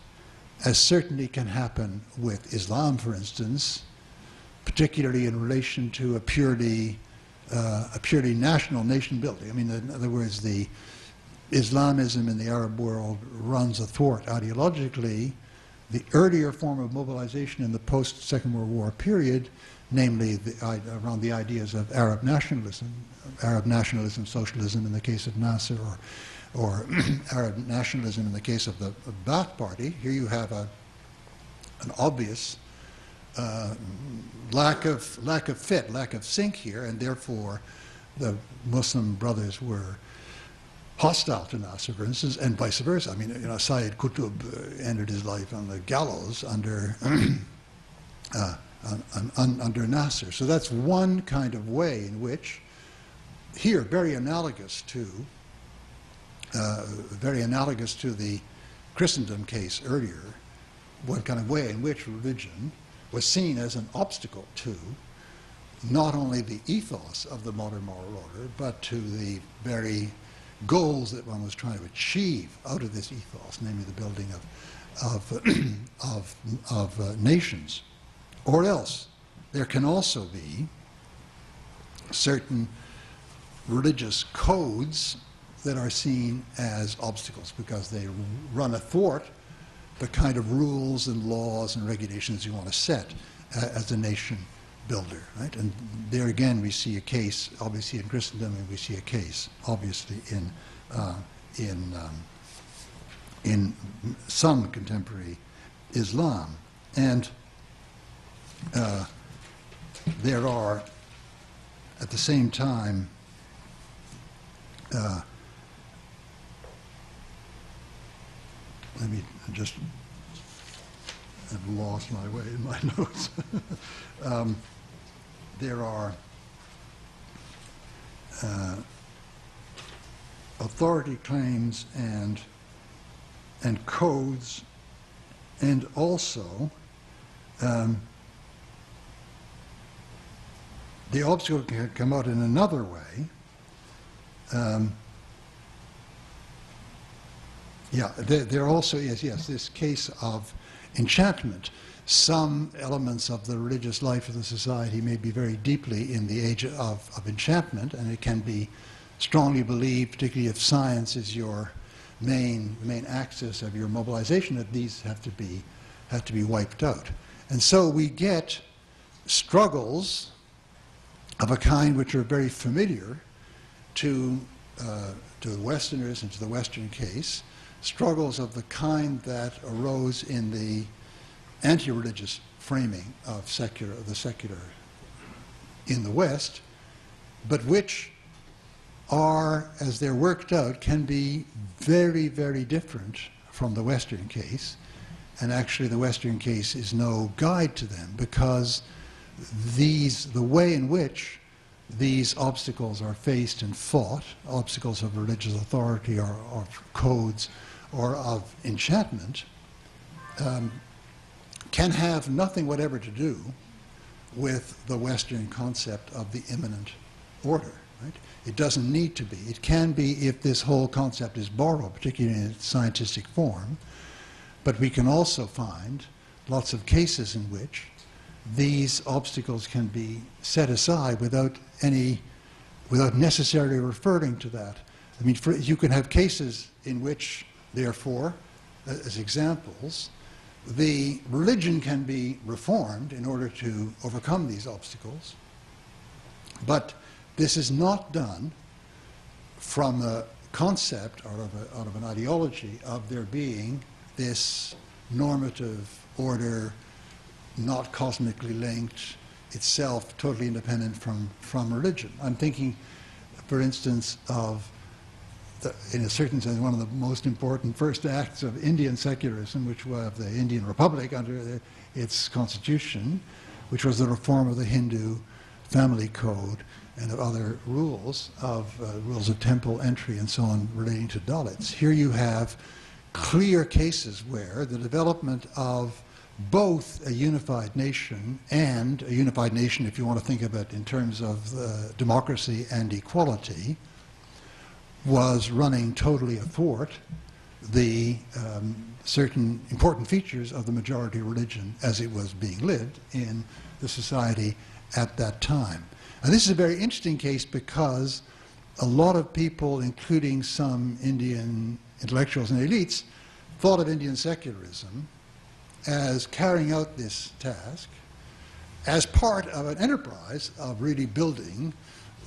as certainly can happen with Islam, for instance, particularly in relation to a purely national nation building. I mean, in other words, the Islamism in the Arab world runs athwart ideologically the earlier form of mobilization in the post-Second World War period, namely around the ideas of Arab nationalism, socialism in the case of Nasser, or Arab nationalism in the case of the Ba'ath Party. Here you have an obvious lack of sync here, and therefore the Muslim brothers were hostile to Nasser, for instance, and vice versa. I mean, Sayyid Qutb ended his life on the gallows under under Nasser. So that's one kind of way in which here very analogous to the Christendom case earlier, one kind of way in which religion was seen as an obstacle to not only the ethos of the modern moral order, but to the very goals that one was trying to achieve out of this ethos, namely the building of nations. Or else, there can also be certain religious codes that are seen as obstacles because they run athwart the kind of rules and laws and regulations you want to set as a nation builder, right? And there again we see a case, obviously in Christendom, and we see a case, obviously in some contemporary Islam. And there are, at the same time, let me just, I've lost my way in my notes. There are authority claims and codes, and also the obstacle can come out in another way. There also is, yes, this case of enchantment. Some elements of the religious life of the society may be very deeply in the age of enchantment, and it can be strongly believed, particularly if science is your main axis of your mobilization, that these have to be wiped out. And so we get struggles of a kind which are very familiar to Westerners and to the Western case, struggles of the kind that arose in the anti-religious framing of the secular in the West, but which are, as they're worked out, can be very, very different from the Western case. And actually the Western case is no guide to them, because the way in which these obstacles are faced and fought, obstacles of religious authority or of codes or of enchantment, can have nothing whatever to do with the Western concept of the immanent order. Right? It doesn't need to be. It can be if this whole concept is borrowed, particularly in its scientific form, but we can also find lots of cases in which these obstacles can be set aside without necessarily referring to that. I mean, you can have cases in which, therefore, as examples, the religion can be reformed in order to overcome these obstacles, but this is not done from a concept or out of an ideology of there being this normative order, not cosmically linked, itself totally independent from religion. I'm thinking, for instance, of, in a certain sense, one of the most important first acts of Indian secularism, which was the Indian Republic under its constitution, which was the reform of the Hindu family code and of other rules of temple entry and so on relating to Dalits. Here you have clear cases where the development of both a unified nation and a unified nation, if you want to think of it in terms of democracy and equality, was running totally athwart the certain important features of the majority religion as it was being lived in the society at that time. And this is a very interesting case because a lot of people, including some Indian intellectuals and elites, thought of Indian secularism as carrying out this task as part of an enterprise of really building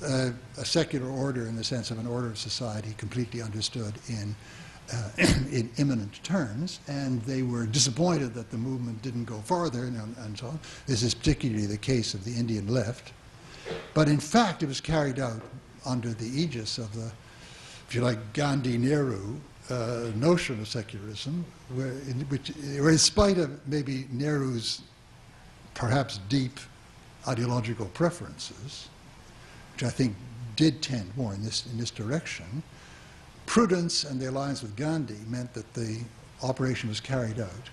a secular order in the sense of an order of society completely understood in immanent terms, and they were disappointed that the movement didn't go farther and so on. This is particularly the case of the Indian left. But in fact, it was carried out under the aegis of the, if you like, Gandhi-Nehru notion of secularism, where in spite of maybe Nehru's perhaps deep ideological preferences, which I think did tend more in this direction. Prudence and the alliance with Gandhi meant that the operation was carried out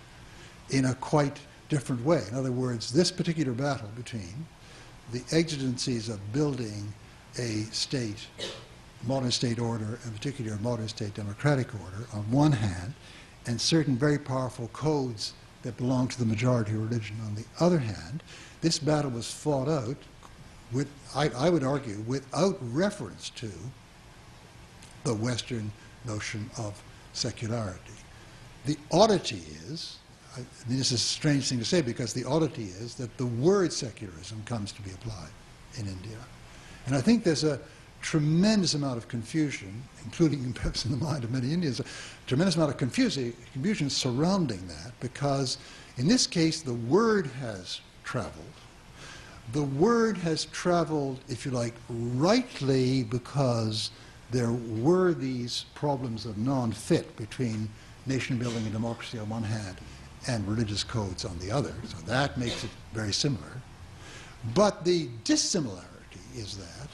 in a quite different way. In other words, this particular battle between the exigencies of building a state, modern state order, in particular a modern state democratic order, on one hand, and certain very powerful codes that belong to the majority religion on the other hand, this battle was fought out with, I would argue, without reference to the Western notion of secularity. The oddity is, I mean, this is a strange thing to say because the oddity is that the word secularism comes to be applied in India. And I think there's a tremendous amount of confusion, including perhaps in the mind of many Indians, a tremendous amount of confusion surrounding that because in this case the word has traveled. The word has traveled, if you like, rightly because there were these problems of non-fit between nation building and democracy on one hand and religious codes on the other. So that makes it very similar. But the dissimilarity is that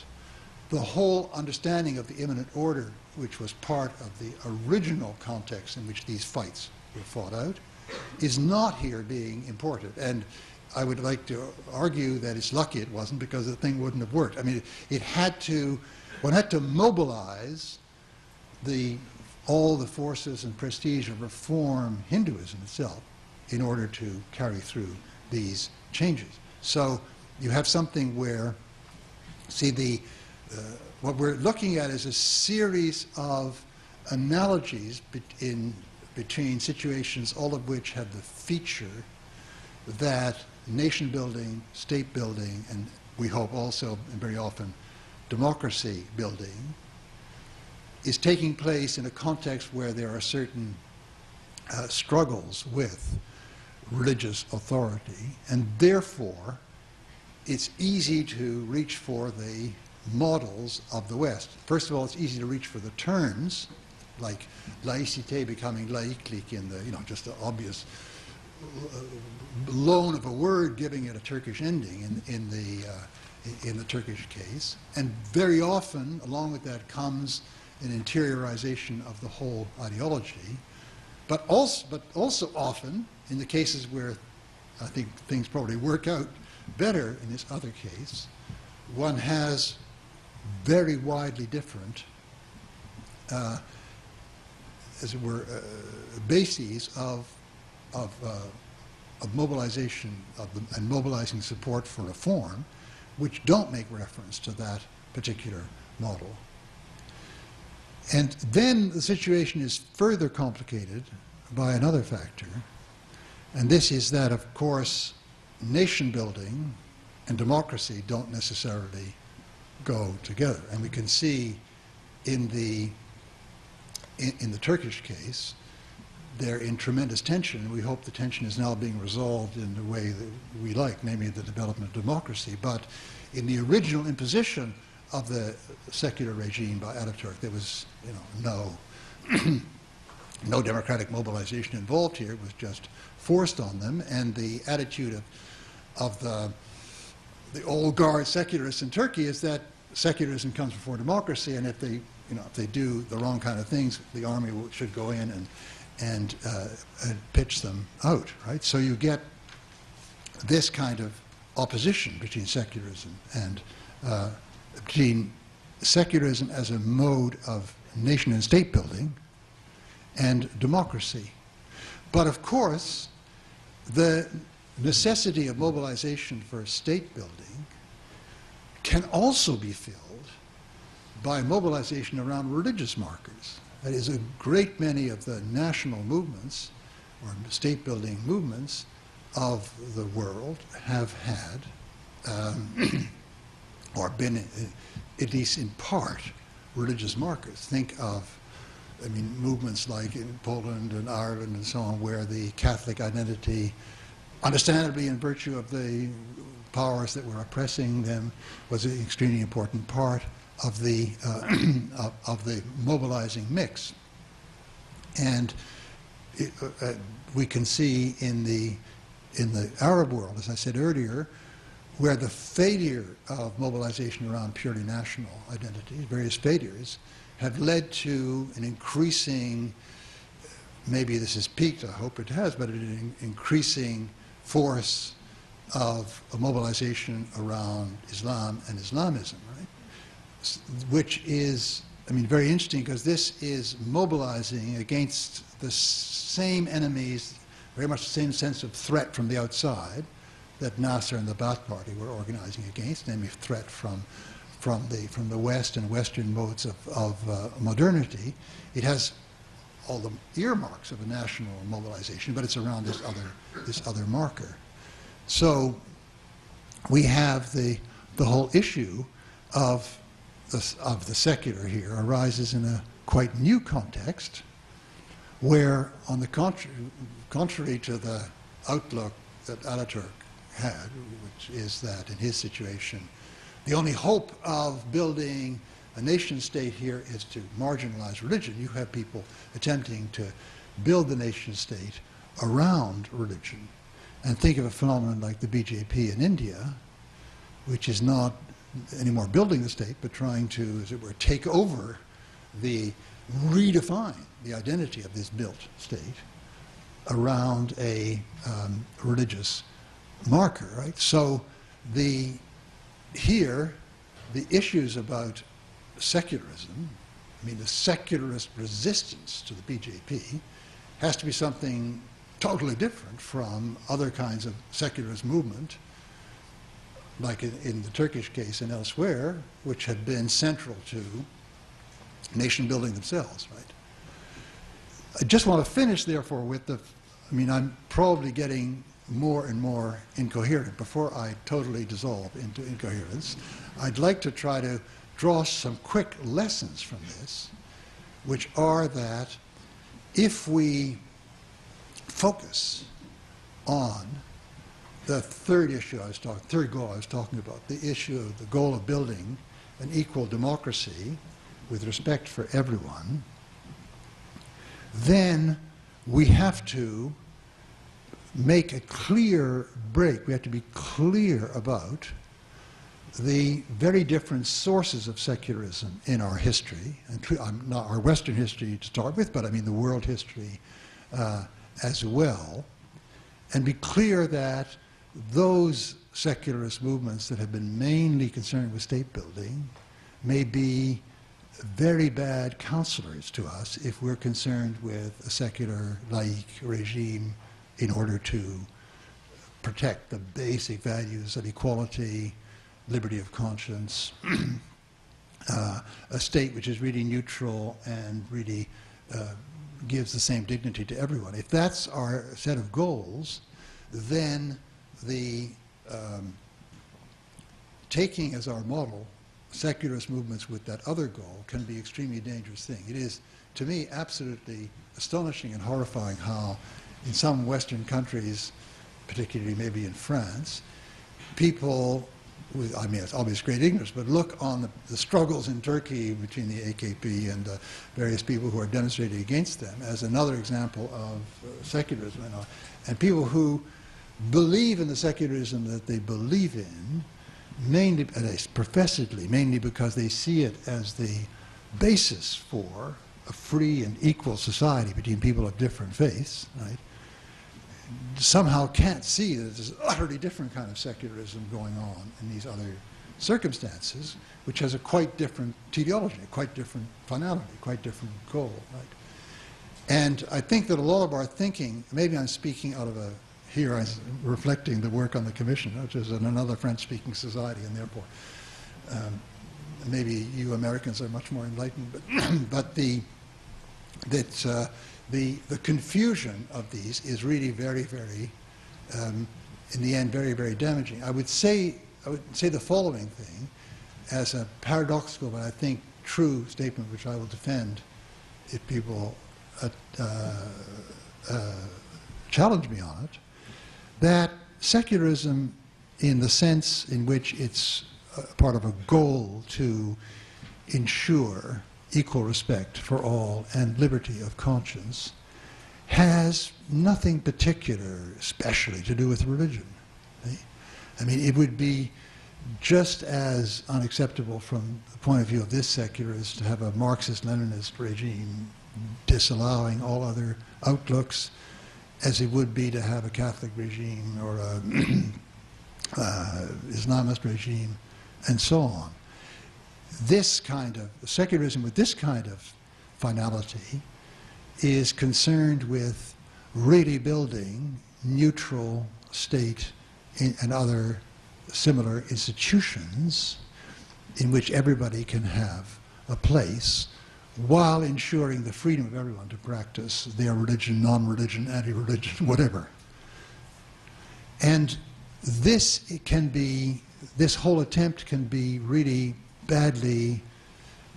the whole understanding of the immanent order, which was part of the original context in which these fights were fought out, is not here being imported. And I would like to argue that it's lucky it wasn't because the thing wouldn't have worked. I mean, one had to mobilize all the forces and prestige of reform Hinduism itself in order to carry through these changes. So you have something where, see, what we're looking at is a series of analogies between situations, all of which have the feature that nation building, state building, and we hope also, and very often, democracy building is taking place in a context where there are certain struggles with religious authority, and therefore it's easy to reach for the models of the West. First of all, it's easy to reach for the terms, like laïcité becoming laïclik in the, just the obvious loan of a word, giving it a Turkish ending in the Turkish case. And very often, along with that comes an interiorization of the whole ideology. But also often, in the cases where I think things probably work out better in this other case, one has very widely different, as it were, bases of mobilization and mobilizing support for reform, which don't make reference to that particular model. And then the situation is further complicated by another factor, and this is that, of course, nation building and democracy don't necessarily go together. And we can see in the Turkish case, they're in tremendous tension, and we hope the tension is now being resolved in the way that we like, namely the development of democracy. But in the original imposition of the secular regime by Ataturk, there was no democratic mobilization involved here. It was just forced on them, and the attitude of the old guard secularists in Turkey is that secularism comes before democracy, and if they do the wrong kind of things, the army should go in and pitch them out, right? So you get this kind of opposition between secularism and between secularism as a mode of nation and state building and democracy. But of course, the necessity of mobilization for state building can also be filled by mobilization around religious markers. That is, a great many of the national movements or state-building movements of the world have had or been, at least in part, religious markers. Think of, movements like in Poland and Ireland and so on, where the Catholic identity, understandably in virtue of the powers that were oppressing them, was an extremely important part of the mobilizing mix. And we can see in the Arab world, as I said earlier, where the failure of mobilization around purely national identities, various failures, have led to an increasing, maybe this has peaked, I hope it has, but an increasing force of a mobilization around Islam and Islamism, right? Which is, I mean, very interesting because this is mobilizing against the same enemies, very much the same sense of threat from the outside that Nasser and the Ba'ath Party were organizing against, namely threat from the West and Western modes of modernity. It has all the earmarks of a national mobilization, but it's around this other marker. So we have the whole issue of the secular here arises in a quite new context, where, on the contrary to the outlook that Ataturk had, which is that in his situation, the only hope of building a nation state here is to marginalize religion. You have people attempting to build the nation state around religion. And think of a phenomenon like the BJP in India, which is not anymore building the state, but trying to, as it were, take over redefine the identity of this built state around a religious marker, right? So here, the issues about secularism, I mean, the secularist resistance to the BJP has to be something totally different from other kinds of secularist movement, like in the Turkish case and elsewhere, which had been central to nation building themselves, right? I just want to finish, therefore, with I mean, I'm probably getting more and more incoherent before I totally dissolve into incoherence. I'd like to try to draw some quick lessons from this, which are that if we focus on the third goal I was talking about, the issue of the goal of building an equal democracy with respect for everyone, then we have to make a clear break. We have to be clear about the very different sources of secularism in our history, and not our Western history to start with, but I mean the world history as well, and be clear that those secularist movements that have been mainly concerned with state building may be very bad counselors to us if we're concerned with a secular, laïc regime in order to protect the basic values of equality, liberty of conscience, a state which is really neutral and really gives the same dignity to everyone. If that's our set of goals, then the taking as our model secularist movements with that other goal can be an extremely dangerous thing. It is, to me, absolutely astonishing and horrifying how in some Western countries, particularly maybe in France, people with, I mean, it's obvious great ignorance, but look on the struggles in Turkey between the AKP and the various people who are demonstrating against them as another example of secularism. And people who believe in the secularism that they believe in, mainly, professedly, mainly because they see it as the basis for a free and equal society between people of different faiths, right? Somehow can't see that there's an utterly different kind of secularism going on in these other circumstances, which has a quite different teleology, a quite different finality, quite different goal, right? And I think that a lot of our thinking, maybe I'm speaking out of here I'm reflecting the work on the Commission, which is in another French-speaking society, and therefore maybe you Americans are much more enlightened, but the confusion of these is really very, very, in the end, very, very damaging. I would say the following thing as a paradoxical, but I think true statement, which I will defend if people challenge me on it, that secularism, in the sense in which it's part of a goal to ensure equal respect for all and liberty of conscience, has nothing particular, especially, to do with religion. I mean, it would be just as unacceptable from the point of view of this secularist to have a Marxist-Leninist regime disallowing all other outlooks as it would be to have a Catholic regime or a Islamist regime, and so on. This kind of secularism with this kind of finality is concerned with really building neutral state and other similar institutions in which everybody can have a place while ensuring the freedom of everyone to practice their religion, non-religion, anti-religion, whatever. And this whole attempt can be really badly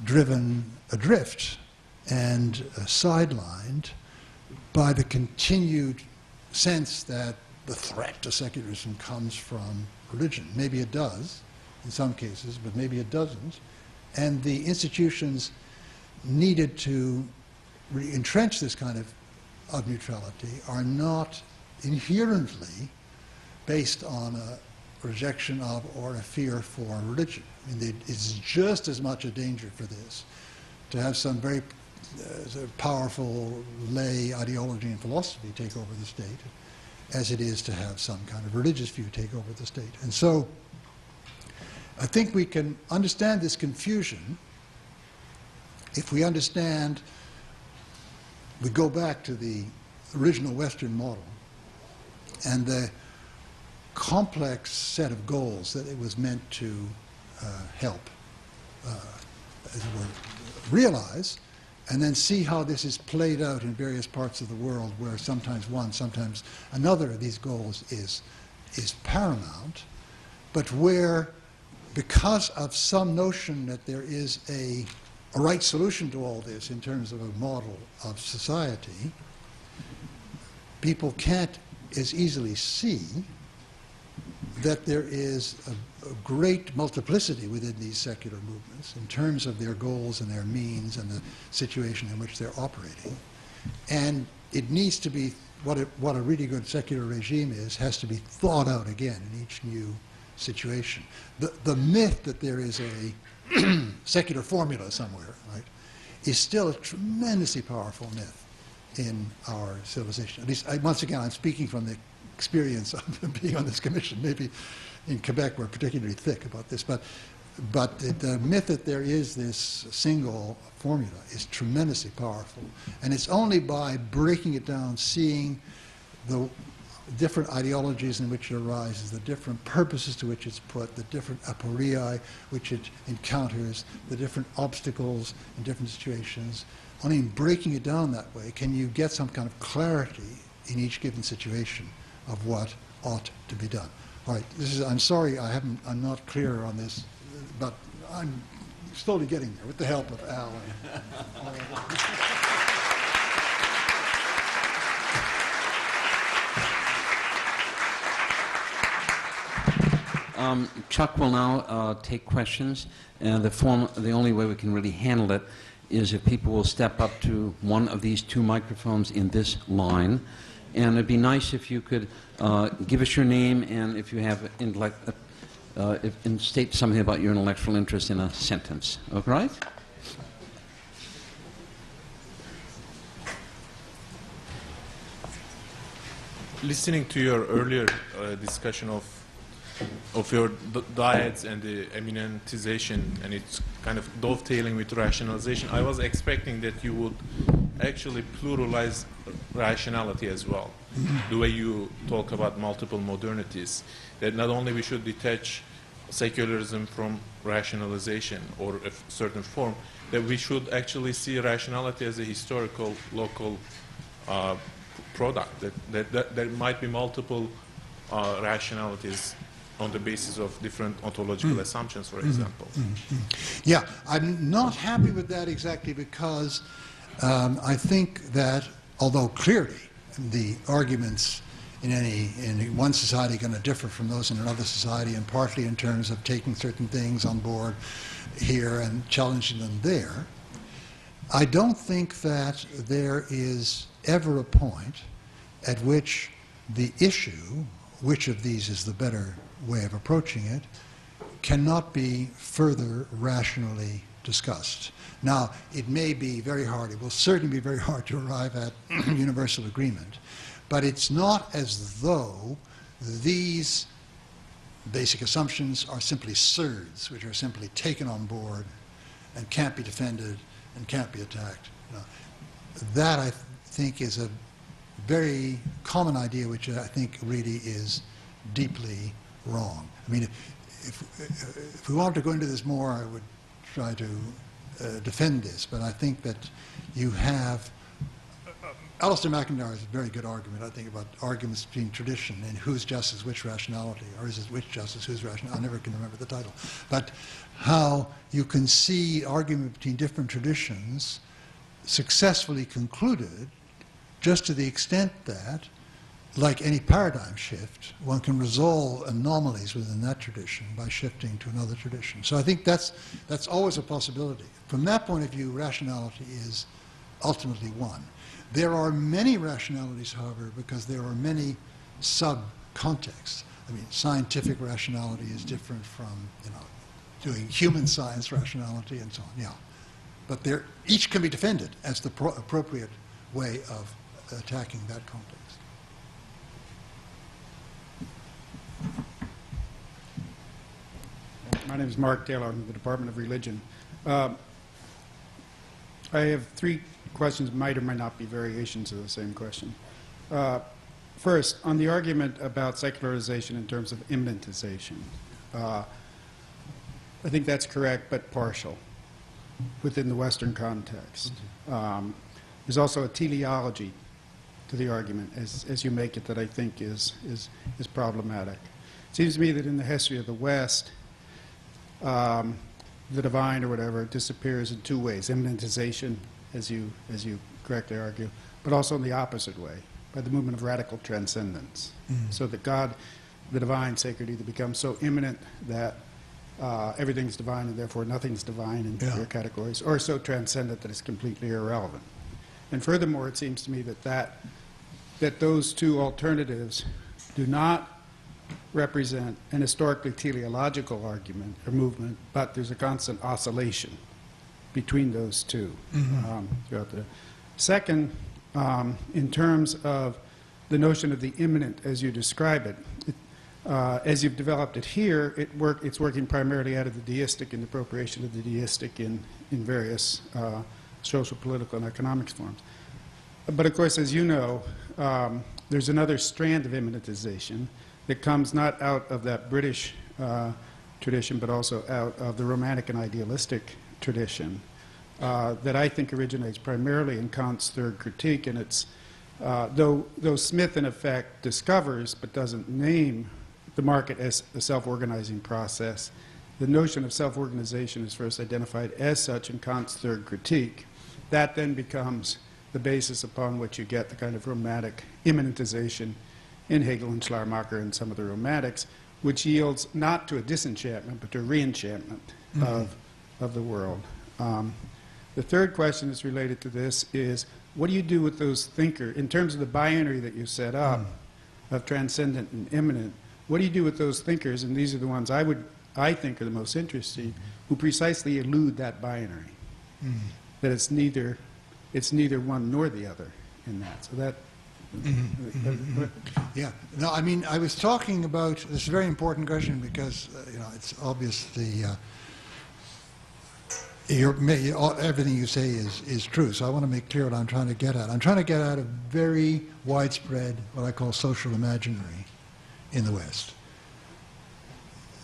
driven adrift and sidelined by the continued sense that the threat to secularism comes from religion. Maybe it does in some cases, but maybe it doesn't. And the institutions needed to entrench this kind of neutrality are not inherently based on a rejection of or a fear for religion. I mean, it's just as much a danger for this to have some very powerful lay ideology and philosophy take over the state as it is to have some kind of religious view take over the state. And so I think we can understand this confusion if we understand, we go back to the original Western model and the complex set of goals that it was meant to help, as it were, realize, and then see how this is played out in various parts of the world where sometimes one, sometimes another of these goals is paramount, but where, because of some notion that there is a right solution to all this in terms of a model of society, people can't as easily see that there is a great multiplicity within these secular movements in terms of their goals and their means and the situation in which they're operating. And it needs to be, what a really good secular regime is, has to be thought out again in each new situation. The myth that there is a secular formula somewhere, right, is still a tremendously powerful myth in our civilization. At least, once again, I'm speaking from the experience of being on this commission. Maybe in Quebec we're particularly thick about this, but the myth that there is this single formula is tremendously powerful, and it's only by breaking it down, seeing the different ideologies in which it arises, the different purposes to which it's put, the different aporia which it encounters, the different obstacles in different situations. Only in breaking it down that way can you get some kind of clarity in each given situation of what ought to be done. All right, I'm sorry I'm not clear on this, but I'm slowly getting there with the help of Al. Chuck will now take questions, and the only way we can really handle it is if people will step up to one of these two microphones in this line. And it'd be nice if you could give us your name, and if you have and state something about your intellectual interest in a sentence. All right? Listening to your earlier discussion of your dyads and the immanentization, and it's kind of dovetailing with rationalization, I was expecting that you would actually pluralize rationality as well. The way you talk about multiple modernities, that not only we should detach secularism from rationalization or a certain form, that we should actually see rationality as a historical, local product, that there might be multiple rationalities on the basis of different ontological assumptions, for example. Yeah, I'm not happy with that exactly because I think that, although clearly the arguments in one society are going to differ from those in another society, and partly in terms of taking certain things on board here and challenging them there, I don't think that there is ever a point at which the issue, which of these is the better way of approaching it, cannot be further rationally discussed. Now, it may be very hard, it will certainly be very hard to arrive at universal agreement, but it's not as though these basic assumptions are simply surds, which are simply taken on board and can't be defended and can't be attacked. No. That, I think, is a very common idea, which I think really is deeply wrong. I mean, if we wanted to go into this more, I would try to defend this, but I think that you have Alistair McIntyre's a very good argument, I think, about arguments between tradition and whose justice, which rationality, or is it which justice, whose rationality? I never can remember the title. But how you can see argument between different traditions successfully concluded just to the extent that, like any paradigm shift, one can resolve anomalies within that tradition by shifting to another tradition. So I think that's always a possibility. From that point of view, rationality is ultimately one. There are many rationalities, however, because there are many sub-contexts. I mean, scientific rationality is different from, doing human science rationality and so on, yeah. But each can be defended as the appropriate way of attacking that context. My name is Mark Taylor. I'm in the Department of Religion. I have three questions, might or might not be variations of the same question. First, on the argument about secularization in terms of immanentization, I think that's correct, but partial within the Western context. There's also a teleology to the argument, as you make it, that I think is problematic. It seems to me that in the history of the West, the divine or whatever disappears in two ways: immanentization, as you correctly argue, but also in the opposite way, by the movement of radical transcendence. So that God, the divine, sacred, either becomes so immanent that everything's divine and therefore nothing's divine in your categories, or so transcendent that it's completely irrelevant. And furthermore, it seems to me that those two alternatives do not represent an historically teleological argument or movement, but there's a constant oscillation between those two throughout the. Second, in terms of the notion of the immanent as you describe it, as you've developed it here, it's working primarily out of the deistic and appropriation of the deistic in various social, political, and economic forms. But of course, as you know, there's another strand of immanentization that comes not out of that British tradition, but also out of the Romantic and idealistic tradition that I think originates primarily in Kant's third critique. And it's, though Smith in effect discovers but doesn't name the market as a self-organizing process, the notion of self-organization is first identified as such in Kant's third critique. That then becomes the basis upon which you get the kind of romantic immanentization in Hegel and Schleiermacher and some of the romantics, which yields not to a disenchantment, but to a reenchantment of the world. The third question that's related to this is, what do you do with those thinkers, in terms of the binary that you set up of transcendent and immanent, what do you do with those thinkers, and these are the ones I think are the most interesting, who precisely elude that binary, that it's neither one nor the other in that. So that. Yeah. No, I mean, I was talking about this very important question because it's obvious everything you say is true. So I want to make clear what I'm trying to get at. I'm trying to get at a very widespread, what I call social imaginary in the West.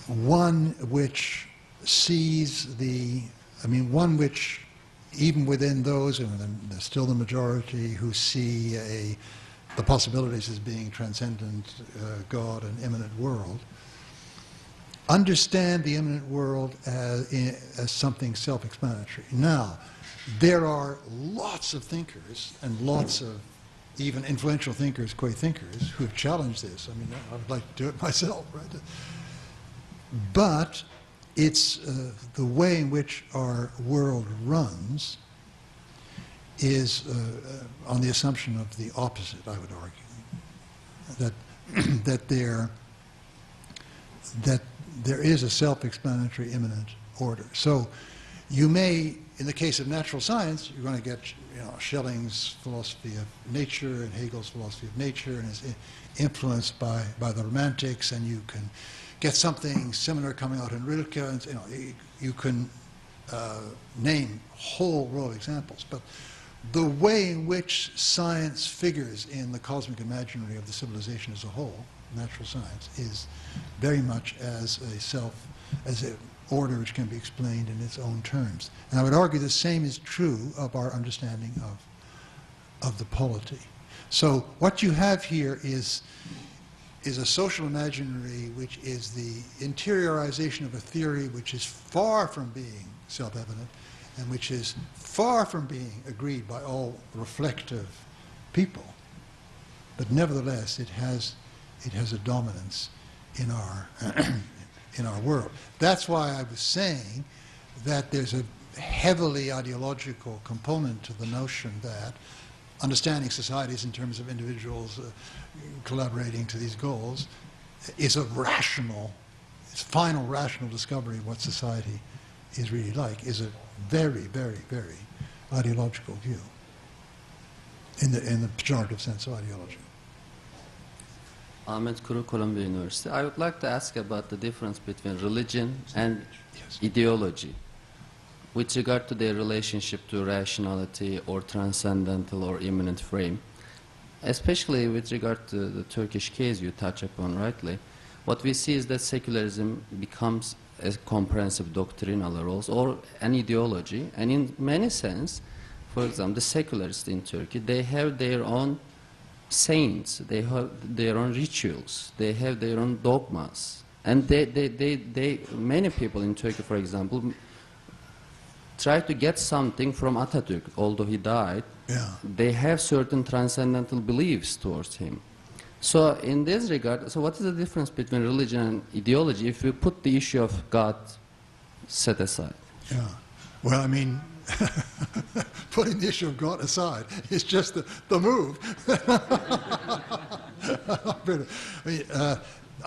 One which sees one which, even within those, and there's still the majority who see the possibilities as being transcendent God and immanent world, understand the immanent world as something self-explanatory. Now, there are lots of thinkers and lots of even influential thinkers, thinkers, who have challenged this. I mean, I would like to do it myself, right? But it's the way in which our world runs is on the assumption of the opposite, I would argue. That that there is a self-explanatory immanent order. So you may, in the case of natural science, you're going to get Schelling's philosophy of nature and Hegel's philosophy of nature, and is influenced by the Romantics, and you can get something similar coming out in Rilke, and you can name a whole row of examples. But the way in which science figures in the cosmic imaginary of the civilization as a whole, natural science, is very much as an order which can be explained in its own terms. And I would argue the same is true of our understanding of the polity. So what you have here is a social imaginary which is the interiorization of a theory which is far from being self-evident and which is far from being agreed by all reflective people. But nevertheless, it has a dominance in our in our world. That's why I was saying that there's a heavily ideological component to the notion that understanding societies in terms of individuals collaborating to these goals is a rational, its final rational discovery of what society is really like, is a very, very, very ideological view, in the pejorative sense of ideology. Ahmet Kuru, Columbia University. I would like to ask about the difference between religion and ideology with regard to their relationship to rationality or transcendental or immanent frame, especially with regard to the Turkish case you touch upon rightly. What we see is that secularism becomes a comprehensive doctrinal roles or an ideology, and in many sense, for example, the secularists in Turkey, they have their own saints, they have their own rituals, they have their own dogmas, and many people in Turkey, for example, try to get something from Atatürk, although he died. Yeah. They have certain transcendental beliefs towards him. So in this regard, so what is the difference between religion and ideology if we put the issue of God set aside? Yeah. Well, I mean, putting the issue of God aside is just the move. I mean,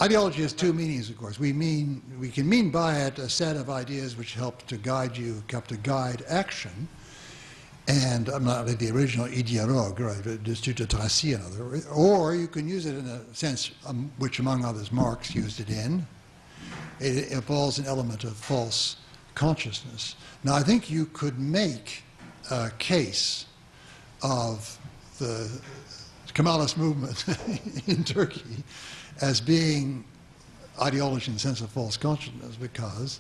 ideology has two meanings, of course. We can mean by it a set of ideas which help to guide you, help to guide action. And I'm not like the original ideologue, right, just to tracer another. Or you can use it in a sense which, among others, Marx used it in. It involves an element of false consciousness. Now, I think you could make a case of the Kemalist movement in Turkey as being ideology in the sense of false consciousness because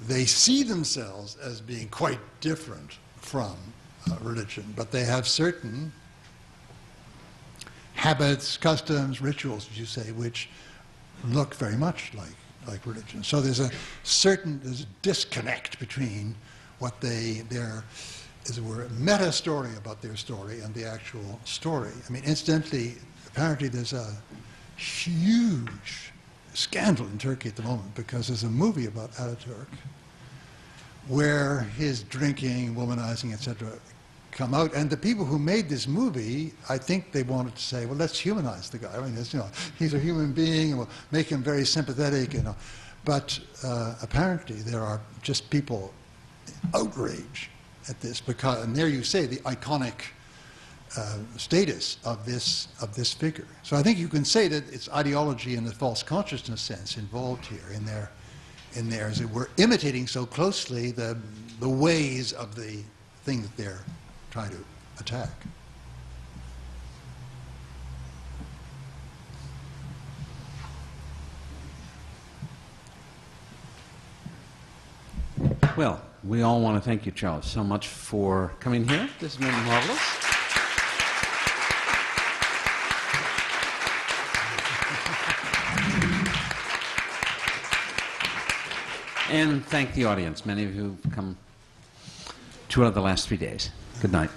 they see themselves as being quite different from religion, but they have certain habits, customs, rituals, as you say, which look very much like religion. So there's a disconnect between what their, as it were, meta story about their story and the actual story. I mean, incidentally, apparently there's a huge scandal in Turkey at the moment because there's a movie about Ataturk where his drinking, womanizing, etc., come out, and the people who made this movie, I think they wanted to say, well, let's humanize the guy. I mean, he's a human being, and we'll make him very sympathetic, But apparently there are just people outraged at this because, and there you say, the iconic status of this figure. So I think you can say that it's ideology in the false consciousness sense involved here in their, as it were, imitating so closely the ways of the thing that they're trying to attack. Well, we all want to thank you, Charles, so much for coming here. This has been marvelous. And thank the audience. Many of you have come 2 out of the last 3 days. Good night.